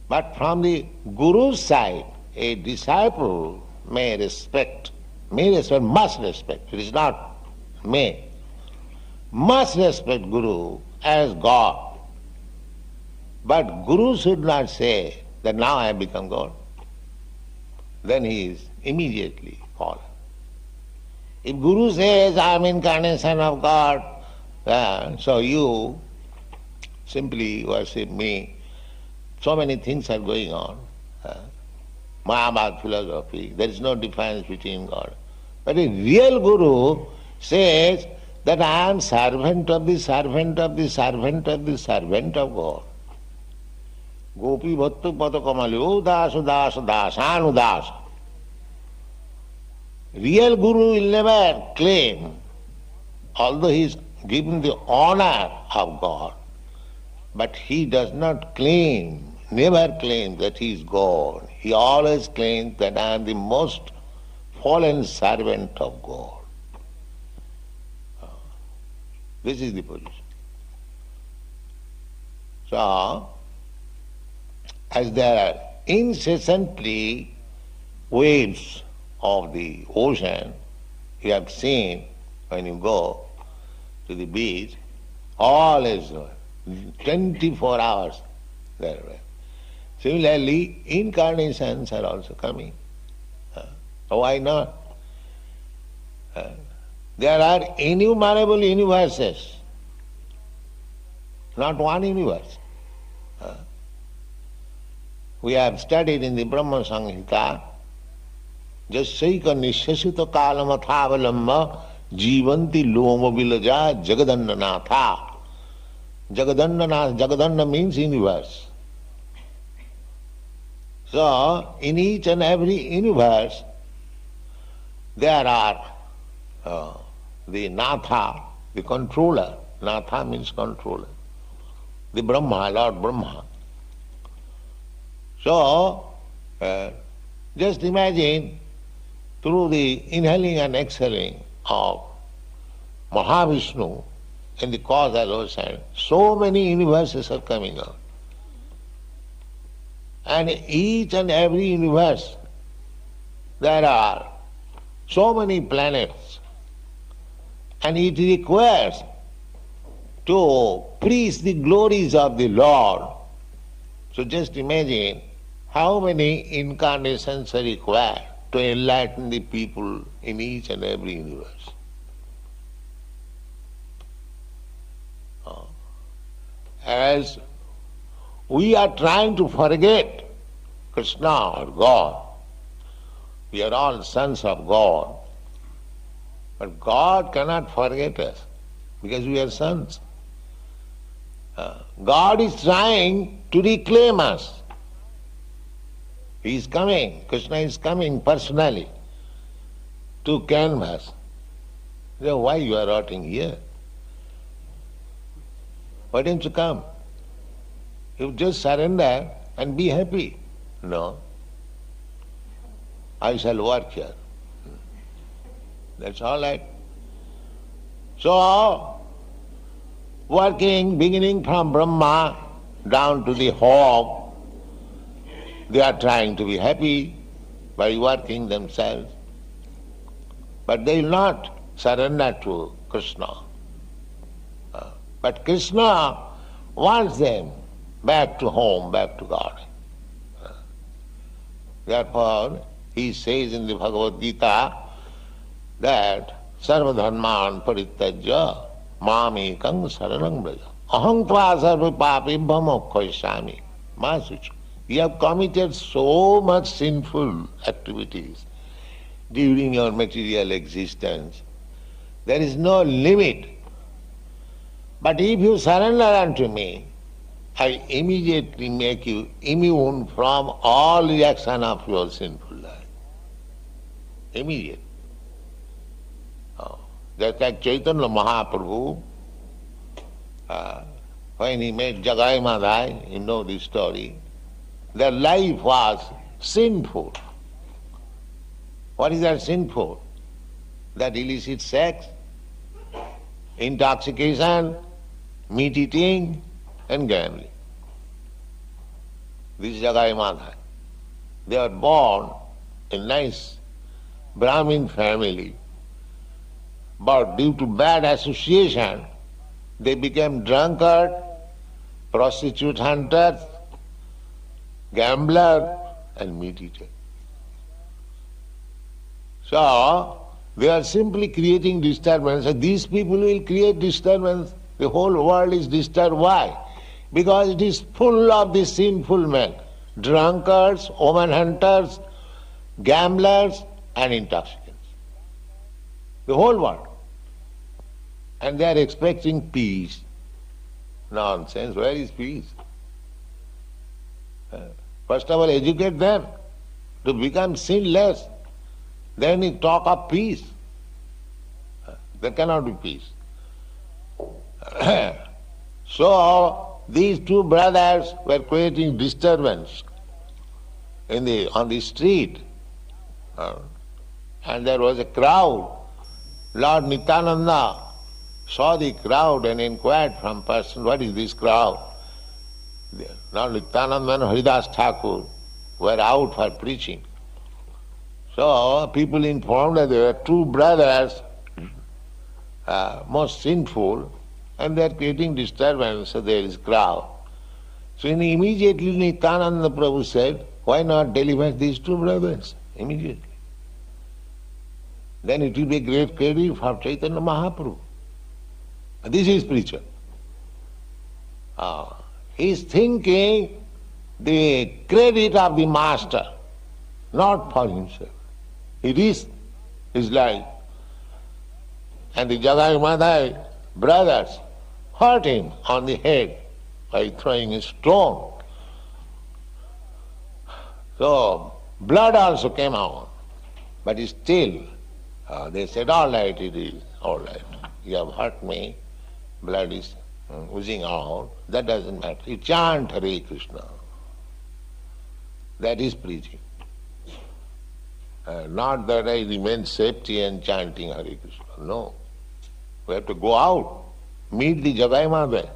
But from the Guru's side, a disciple may respect, must respect, it is not may, must respect Guru as God. But Guru should not say that now I have become God. then he is immediately fallen. If Guru says, I am incarnation of God, so you simply worship me, so many things are going on. Mahabharata philosophy, there is no difference between God. But a real Guru says that I am servant of the servant of the servant of the servant of God. Gopi bhattu pada kamali udas udas dasan udas. Real Guru will never claim, although he is given the honor of God, but he does not claim, never claim that he is God. He always claims that I am the most fallen servant of God. This is the position. So, as there are incessantly waves of the ocean, you have seen when you go to the beach, all is 24 hours there. Similarly, incarnations are also coming. Why not? There are innumerable universes, not one universe. We have studied in the Brahma Samhita, Jasaika nishasita kalamathavalamba jivanti loma vilaja jagadannanatha. Jagadanna means universe. So, in each and every universe, there are the Natha, the controller. Natha means controller. The Brahma, Lord Brahma. So, just imagine through the inhaling and exhaling of Mahavishnu in the causal ocean, so many universes are coming out. And each and every universe, there are so many planets, and it requires to preach the glories of the Lord. So just imagine how many incarnations are required to enlighten the people in each and every universe. As we are trying to forget Krishna or God, we are all sons of God, but God cannot forget us because we are sons. God is trying to reclaim us. He is coming, Krishna is coming personally to canvas. So why you are rotting here? Why don't you come? You just surrender and be happy. No. I shall work here. That's all right. So, working, beginning from Brahma down to the hog, they are trying to be happy by working themselves. But they will not surrender to Krishna. But Krishna wants them back to home, back to God. Therefore, he says in the Bhagavad-gita that sarva-dharman parityajya mamekam saranam braja aham tva sarva papibham mokkhaisami masucha. You have committed so much sinful activities during your material existence. There is no limit. But if you surrender unto me, I immediately make you immune from all reaction of your sinful life. Immediate. Just like Chaitanya Mahaprabhu, when he made Jagai Madhai, you know this story, their life was sinful. What is that sinful? That illicit sex, intoxication, meat eating, and gambling. This is Jagai Madhai. They were born in nice Brahmin family, but due to bad association, they became drunkard, prostitute hunters, gambler, and meat eater. So, they are simply creating disturbance. So these people will create disturbance. The whole world is disturbed. Why? Because it is full of these sinful men. Drunkards, woman hunters, gamblers and intoxicants. The whole world. And they are expecting peace. Nonsense. Where is peace? First of all, educate them to become sinless. Then you talk of peace. There cannot be peace. So, these two brothers were creating disturbance on the street. And there was a crowd. Lord Nityananda saw the crowd and inquired from person, what is this crowd? Lord Nityananda and Haridas Thakur were out for preaching. So people informed that there were two brothers, most sinful, and they are creating disturbance, so there is crowd. So immediately Nityananda Prabhu said, why not deliver these two brothers? Immediately. Then it will be a great credit for Chaitanya Mahaprabhu. This is preacher. He is thinking the credit of the master, not for himself. He risked his life. And the Jagai Madhai brothers hurt him on the head by throwing a stone. So blood also came out. But still, they said, all right, it is all right. You have hurt me, blood is oozing out. That doesn't matter. You chant Hare Krishna. That is preaching. Not that I remain safety and chanting Hare Krishna. No. We have to go out, meet the Jagai Madhai.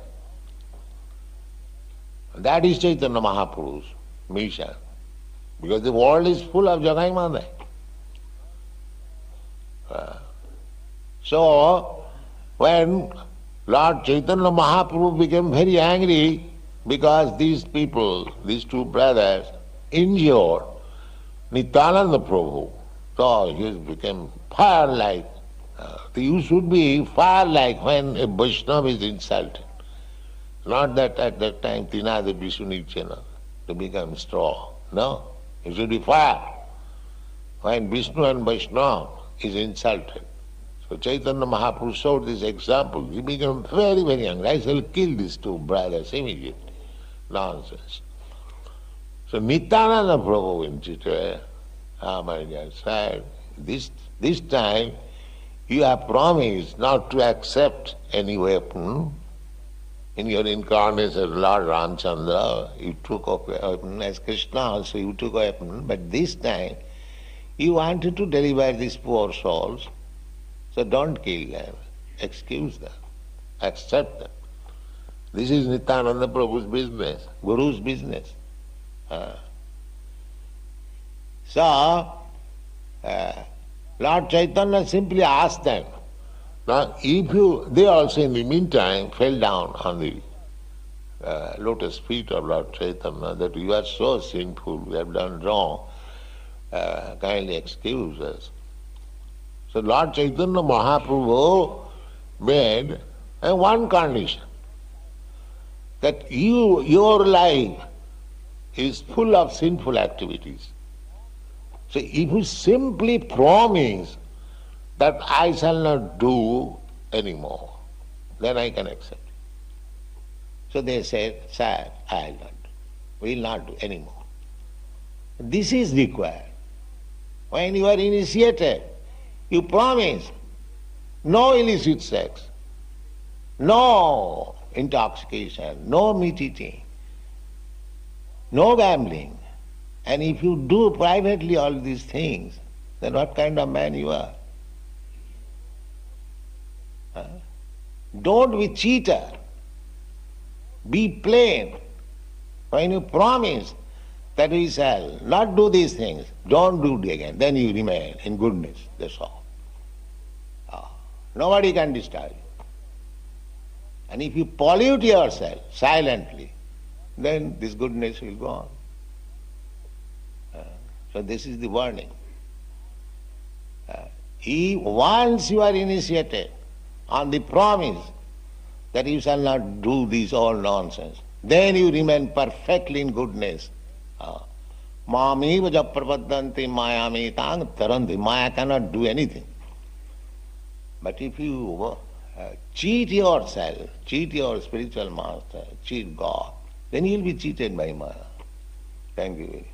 That is Chaitanya Mahaprabhu's mission. Because the world is full of Jagai Madhai. So, when Lord Chaitanya Mahaprabhu became very angry because these people, these two brothers, injured Nityananda Prabhu, so he became fire-like. You should be fire-like when a Vaishnava is insulted. Not that at that time Tinada Vishnu to become straw. No, you should be fire. When Vishnu and Vaishnava is insulted. So Chaitanya Mahaprabhu showed this example. He became very, very angry. I shall kill these two brothers immediately. Nonsense. So Nityananda Prabhu insisted, my dear sir, this time you have promised not to accept any weapon. In your incarnation, Lord Ramchandra, you took a weapon. As Krishna also, you took a weapon. But this time, you wanted to deliver these poor souls. So don't kill them. Excuse them. Accept them. This is Nityananda Prabhu's business, Guru's business. So, Lord Chaitanya simply asked them, now they also in the meantime fell down on the lotus feet of Lord Chaitanya, that you are so sinful, we have done wrong, kindly excuse us. So Lord Chaitanya Mahaprabhu made one condition, that your life is full of sinful activities. So if you simply promise that I shall not do anymore, then I can accept it. So they said, sir, I will not do anymore. This is required. When you are initiated, you promise no illicit sex, no intoxication, no meat eating, no gambling. And if you do privately all these things, then what kind of man you are? Don't be cheater. Be plain. When you promise that we shall not do these things, don't do it again. Then you remain in goodness. That's all. Nobody can disturb you. And if you pollute yourself silently, then this goodness will go on. So this is the warning. Once you are initiated on the promise that you shall not do this all nonsense, then you remain perfectly in goodness. Mami vaja prapadanti mayami tang taranti. Maya cannot do anything. But if you cheat yourself, cheat your spiritual master, cheat God, then you will be cheated by Maya. Thank you very much.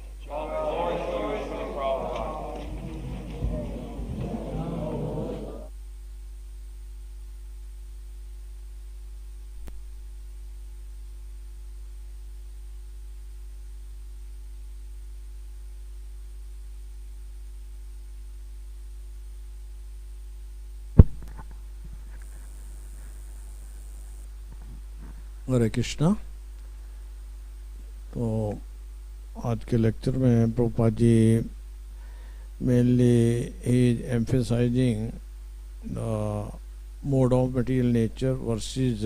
हरे कृष्णा। तो आज के lecture में Prabhupada ji mainly he is emphasizing the mode of material nature versus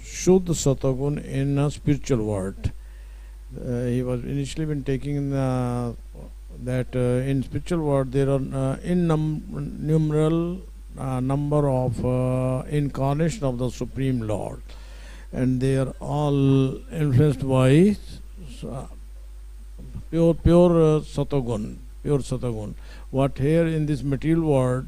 Shuddha Satagun in a spiritual world. He was initially been taking that in spiritual world there are innumerable number of incarnation of the Supreme Lord, and they are all influenced by pure Satagun. What here in this material world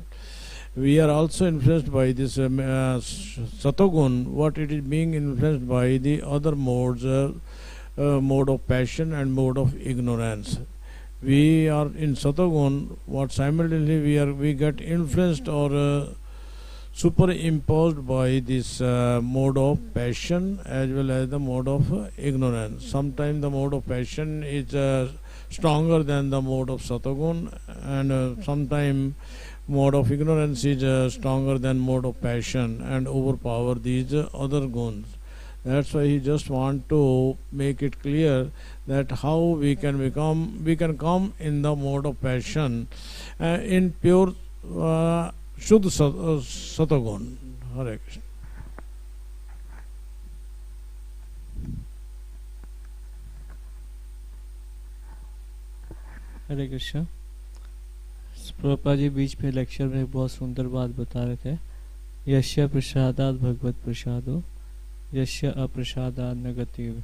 we are also influenced by this Satagun, what it is being influenced by the other modes, mode of passion and mode of ignorance. We are in Satagun, what simultaneously we get influenced or superimposed by this mode of passion as well as the mode of ignorance. Sometimes the mode of passion is stronger than the mode of Satagun, and sometimes mode of ignorance is stronger than mode of passion and overpower these other guns. That's why he just want to make it clear that how we can come in the mode of passion in pure Shuddha Satagun. Hare Krishna. हरे कृष्ण। प्रभुपाद जी बीच में lecture में एक बहुत सुंदर बात बता रहे थे, यस्य प्रसादात भगवत प्रसादो यस्य अप्रसादात न गति,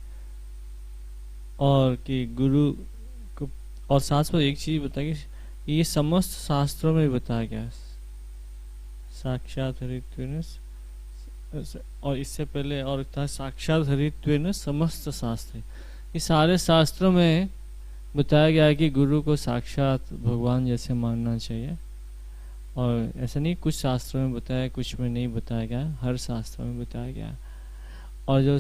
और कि गुरु को, और साथ में एक चीज बताया कि ये समस्त शास्त्रों में बताया गया, साक्षात हरित्वेन, और इससे पहले और था साक्षात हरित्वेन समस्त शास्त्र। ये सारे शास्त्रों में बताया गया है कि गुरु को साक्षात भगवान जैसे मानना चाहिए, और ऐसा नहीं कुछ शास्त्रों में बताया कुछ में नहीं बताया गया, हर शास्त्र में बताया गया। और जो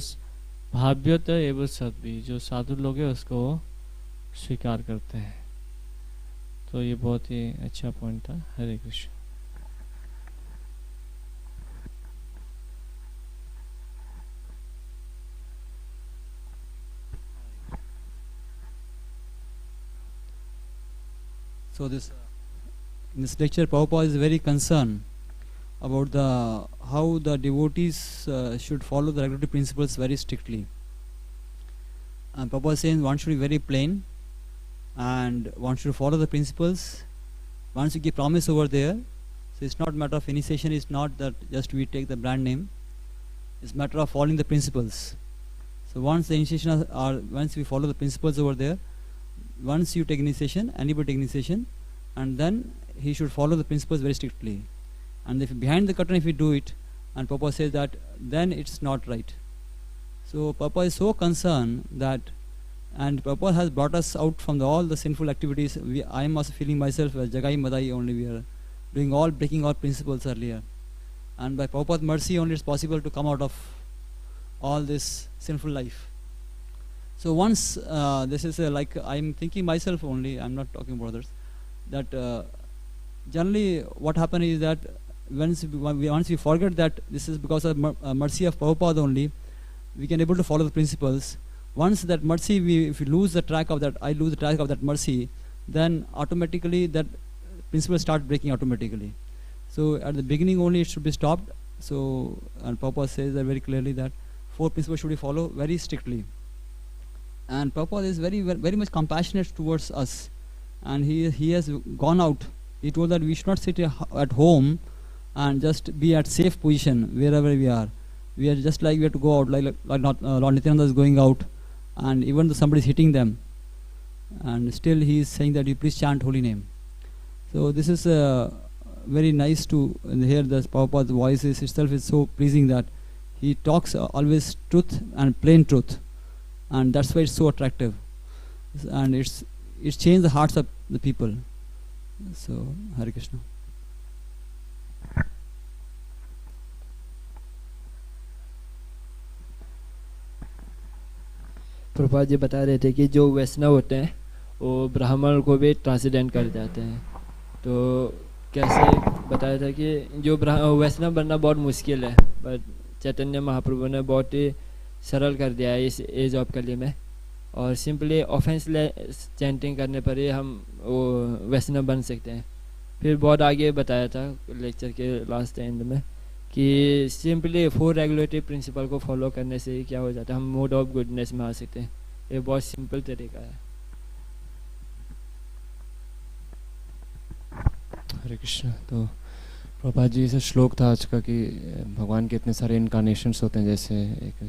भाव्यता एवं सद्भी, जो साधु लोग हैं उसको स्वीकार करते हैं। तो ये बहुत ही अच्छा पॉइंट था। हरे Krishna. So in this lecture, Prabhupada is very concerned about how the devotees should follow the regulatory principles very strictly. And Prabhupada is saying one should be very plain and one should follow the principles. Once you give promise over there, so it's not a matter of initiation, it's not that just we take the brand name, it's a matter of following the principles. So once the initiation once we follow the principles over there, once you take initiation, anybody take initiation, and then he should follow the principles very strictly. And if behind the curtain if we do it, and Prabhupada says that, then it's not right. So Prabhupada is so concerned that, and Prabhupada has brought us out from all the sinful activities. I am also feeling myself as Jagai Madai only, we are doing breaking all principles earlier. And by Prabhupada's mercy only it's possible to come out of all this sinful life. So once this is like I'm thinking myself only, I'm not talking about others, that generally what happens is that once we forget that this is because of mercy of Prabhupada only, we can able to follow the principles. Once that mercy, if we lose the track of that, I lose the track of that mercy, then automatically that principle start breaking automatically. So at the beginning only it should be stopped. So and Prabhupada says that very clearly that 4 principles should be followed very strictly. And Prabhupada is very much compassionate towards us, and he has gone out. He told that we should not sit at home and just be at safe position wherever we are. We are just like we have to go out, like not Lord Nityananda is going out, and even though somebody is hitting them, and still he is saying that you please chant holy name. So this is very nice to hear. The Prabhupada's voice itself is so pleasing that he talks always truth and plain truth, and that's why it's so attractive, and it's changed the hearts of the people. So Hare Krishna. Prabhupada ji बता रहे थे कि जो वैष्णव होते हैं वो ब्राह्मण को भी ट्रांसेंडेंट कर जाते हैं, तो कैसे बताया था कि जो वैष्णव बनना बहुत मुश्किल है, पर चैतन्य महाप्रभु ने बहुत ही सरल कर दिया है इस एज ऑफ कली में, और सिंपली ऑफेंसलेस चैंटिंग करने पर ही हम वो वैष्णव बन सकते हैं। फिर बहुत आगे बताया था लेक्चर के लास्ट एंड में कि सिंपली 4 रेगुलेटरी प्रिंसिपल को फॉलो करने से ही क्या हो जाता है, हम मोड ऑफ गुडनेस में आ सकते हैं। ये बहुत सिंपल तरीका है। हरे कृष्ण। तो प्रभुपाद जी से श्लोक था आज का कि भगवान के इतने सारे इनकारनेशंस होते हैं, जैसे एक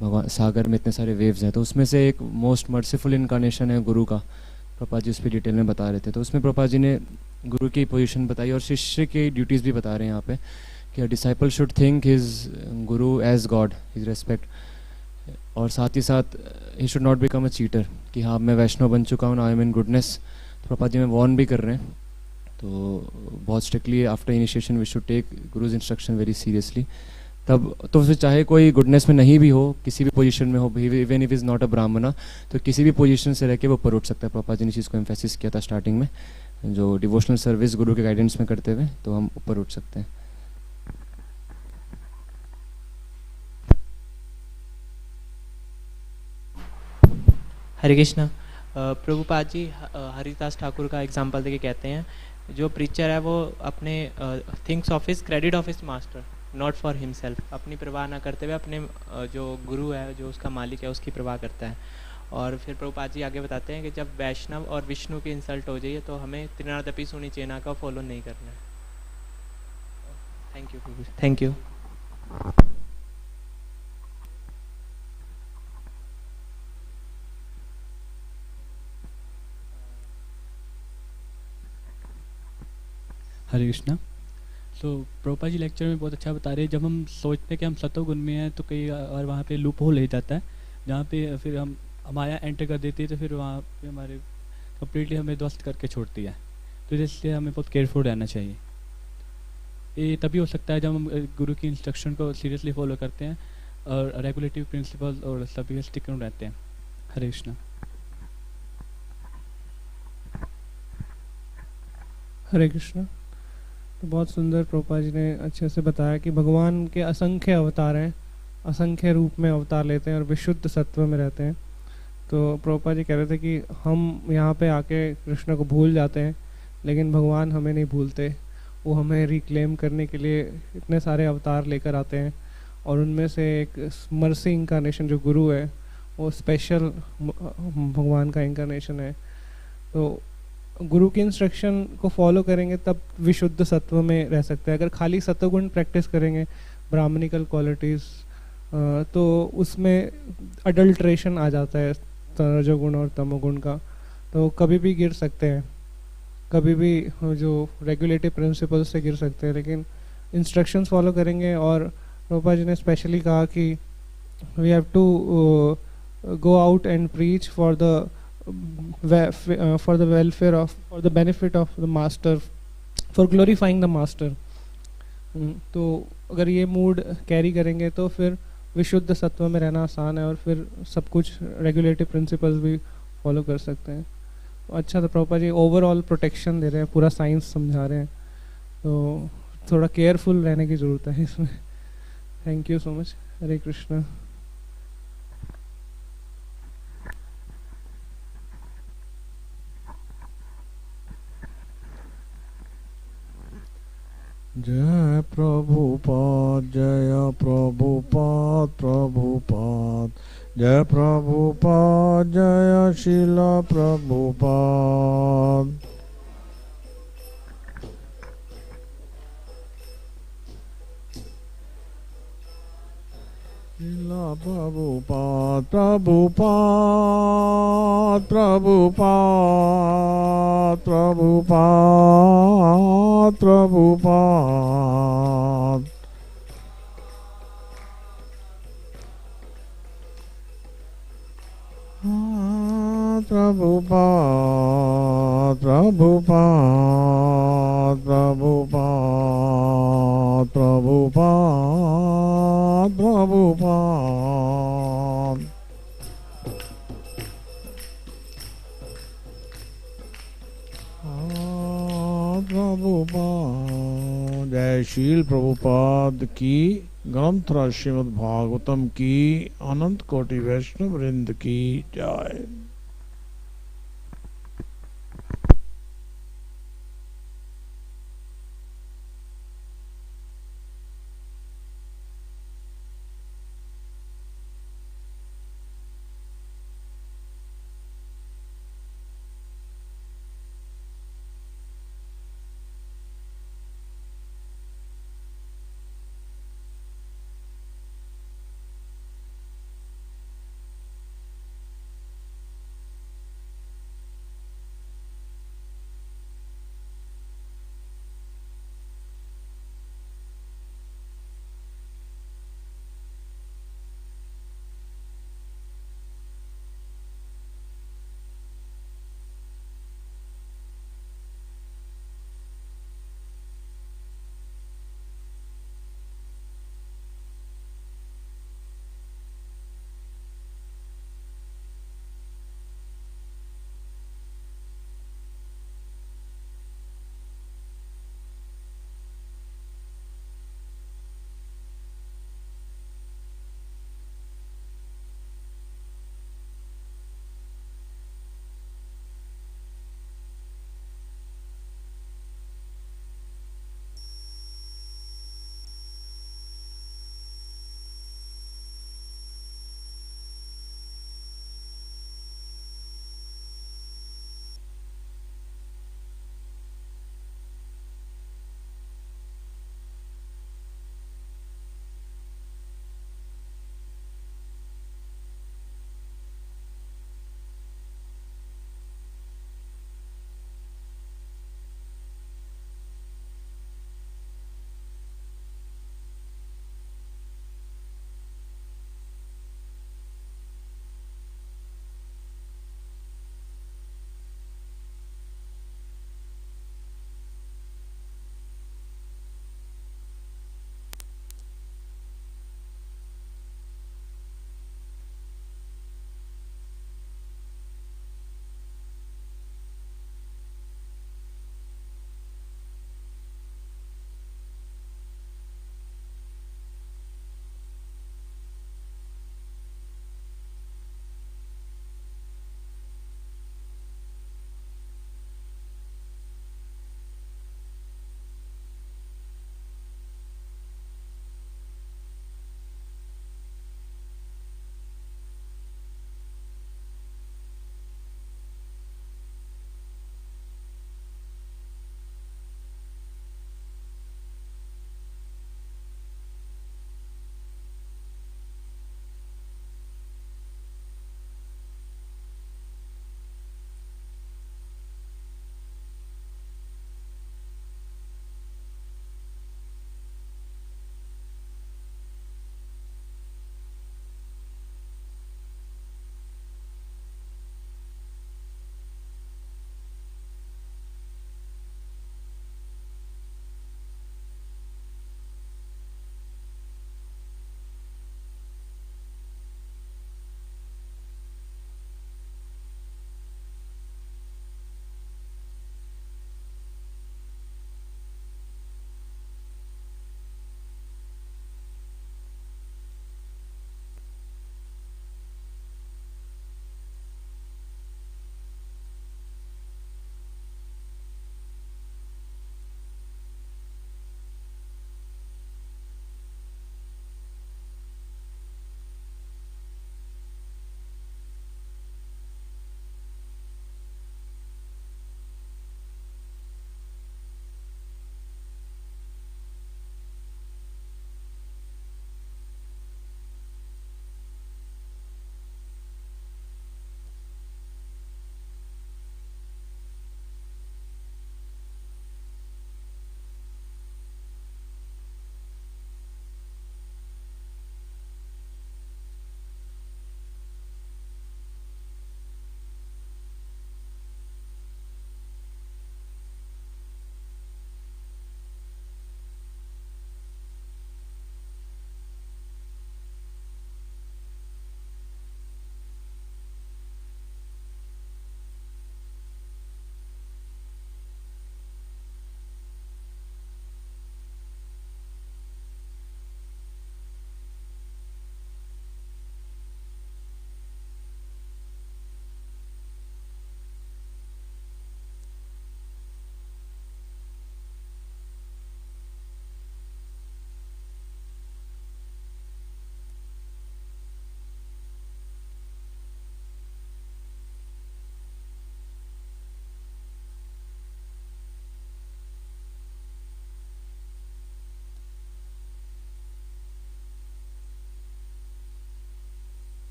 भगवान सागर में इतने सारे वेव्स हैं, तो उसमें से एक मोस्ट मर्सीफुल इनकारनेशन है गुरु का। प्रभुपाद जी उस पर डिटेल में बता रहे थे, तो उसमें प्रभुपाद जी ने गुरु की पोजीशन बताई और शिष्य की ड्यूटीज़ भी बता रहे हैं यहाँ पे कि disciple should think his Guru as God, his respect, और साथ ही साथ he should not become a cheater कि हाँ मैं वैष्णव बन चुका हूँ, आई एम इन गुडनेस। तो प्रभुपाद जी में वॉर्न भी कर रहे हैं, तो बहुत strictly after initiation we should take guru's instruction very seriously. तब तो फिर चाहे कोई गुडनेस में नहीं भी हो, किसी भी पोजीशन में हो, even if is not a ब्राह्मणा, तो किसी भी पोजीशन से रह के वो ऊपर उठ सकता है। प्रभुपाद जी ने चीज़ को एम्फेसिस किया था स्टार्टिंग में, जो डिवोशनल सर्विस गुरु के गाइडेंस में करते हुए तो हम ऊपर उठ सकते हैं। हरे कृष्णा। प्रभुपाद जी हरिदास ठाकुर का एग्जांपल देके कहते हैं जो प्रीचर है वो अपने thinks of his credit of his master, not for himself. अपनी परवाह ना करते हुए अपने जो गुरु है, जो उसका मालिक है, उसकी परवाह करता है। और फिर प्रभुपाद जी आगे बताते हैं कि जब वैष्णव और विष्णु की इंसल्ट हो जाइए तो हमें त्रिनादपि सुनी चेना का फॉलो नहीं करना है। Thank you Prabhu, thank you. Hare Krishna. तो प्रभुपाद जी लेक्चर में बहुत अच्छा बता रहे हैं, जब हम सोचते हैं कि हम सतोगुण में हैं तो कई और वहाँ पे लूप होल ले जाता है, जहाँ पे फिर हम माया एंटर कर देती है, तो फिर वहाँ पे हमारे कम्प्लीटली हमें ध्वस्त करके छोड़ती है। तो इसलिए हमें बहुत केयरफुल रहना चाहिए। ये तभी हो सकता है जब हम गुरु की इंस्ट्रक्शन को सीरियसली फॉलो करते हैं और रेगुलेटिव प्रिंसिपल और सभी स्टिक रहते हैं। हरे कृष्णा। हरे कृष्णा। तो बहुत सुंदर प्रभुपाद जी ने अच्छे से बताया कि भगवान के असंख्य अवतार हैं, असंख्य रूप में अवतार लेते हैं और विशुद्ध सत्व में रहते हैं। तो प्रभुपाद जी कह रहे थे कि हम यहाँ पे आके कृष्ण को भूल जाते हैं, लेकिन भगवान हमें नहीं भूलते। वो हमें रिक्लेम करने के लिए इतने सारे अवतार लेकर आते हैं, और उनमें से एक मर्सी इंकारनेशन जो गुरु है वो स्पेशल भगवान का इंकारनेशन है। तो गुरु की इंस्ट्रक्शन को फॉलो करेंगे तब विशुद्ध सत्व में रह सकते हैं। अगर खाली सत्वगुण प्रैक्टिस करेंगे, ब्राह्मणिकल क्वालिटीज़, तो उसमें अडल्ट्रेशन आ जाता है रजोगुण और तमोगुण का, तो कभी भी गिर सकते हैं, कभी भी जो रेगुलेटिव प्रिंसिपल से गिर सकते हैं। लेकिन इंस्ट्रक्शंस फॉलो करेंगे, और प्रभुपाद जी ने स्पेशली कहा कि we have to go out and preach for the welfare of, for the benefit of the master, for glorifying the master। तो अगर ये मूड कैरी करेंगे तो फिर विशुद्ध सत्व में रहना आसान है, और फिर सब कुछ रेगुलेटिव प्रिंसिपल्स भी फॉलो कर सकते हैं। अच्छा, तो प्रभुपाद जी ओवरऑल प्रोटेक्शन दे रहे हैं, पूरा साइंस समझा रहे हैं, तो थोड़ा केयरफुल रहने की ज़रूरत है इसमें। Thank you so much. Hare Krishna. जय प्रभुपाद, जय प्रभुपाद, प्रभुपाद, जय प्रभुपाद, जय शील प्रभुपाद। शीला प्रभुपाद प्रभुपाद प्रभुपाद प्रभुपाद प्रभुपाद। प्रभुपाद प्रभुपाद प्रभुपाद प्रभुपाद प्रभुपाद। प्रभुपाद। जय शील प्रभुपाद की, ग्रंथ श्रीमद् भागवतम की, अनंत कोटि वैष्णव वृंद की जय।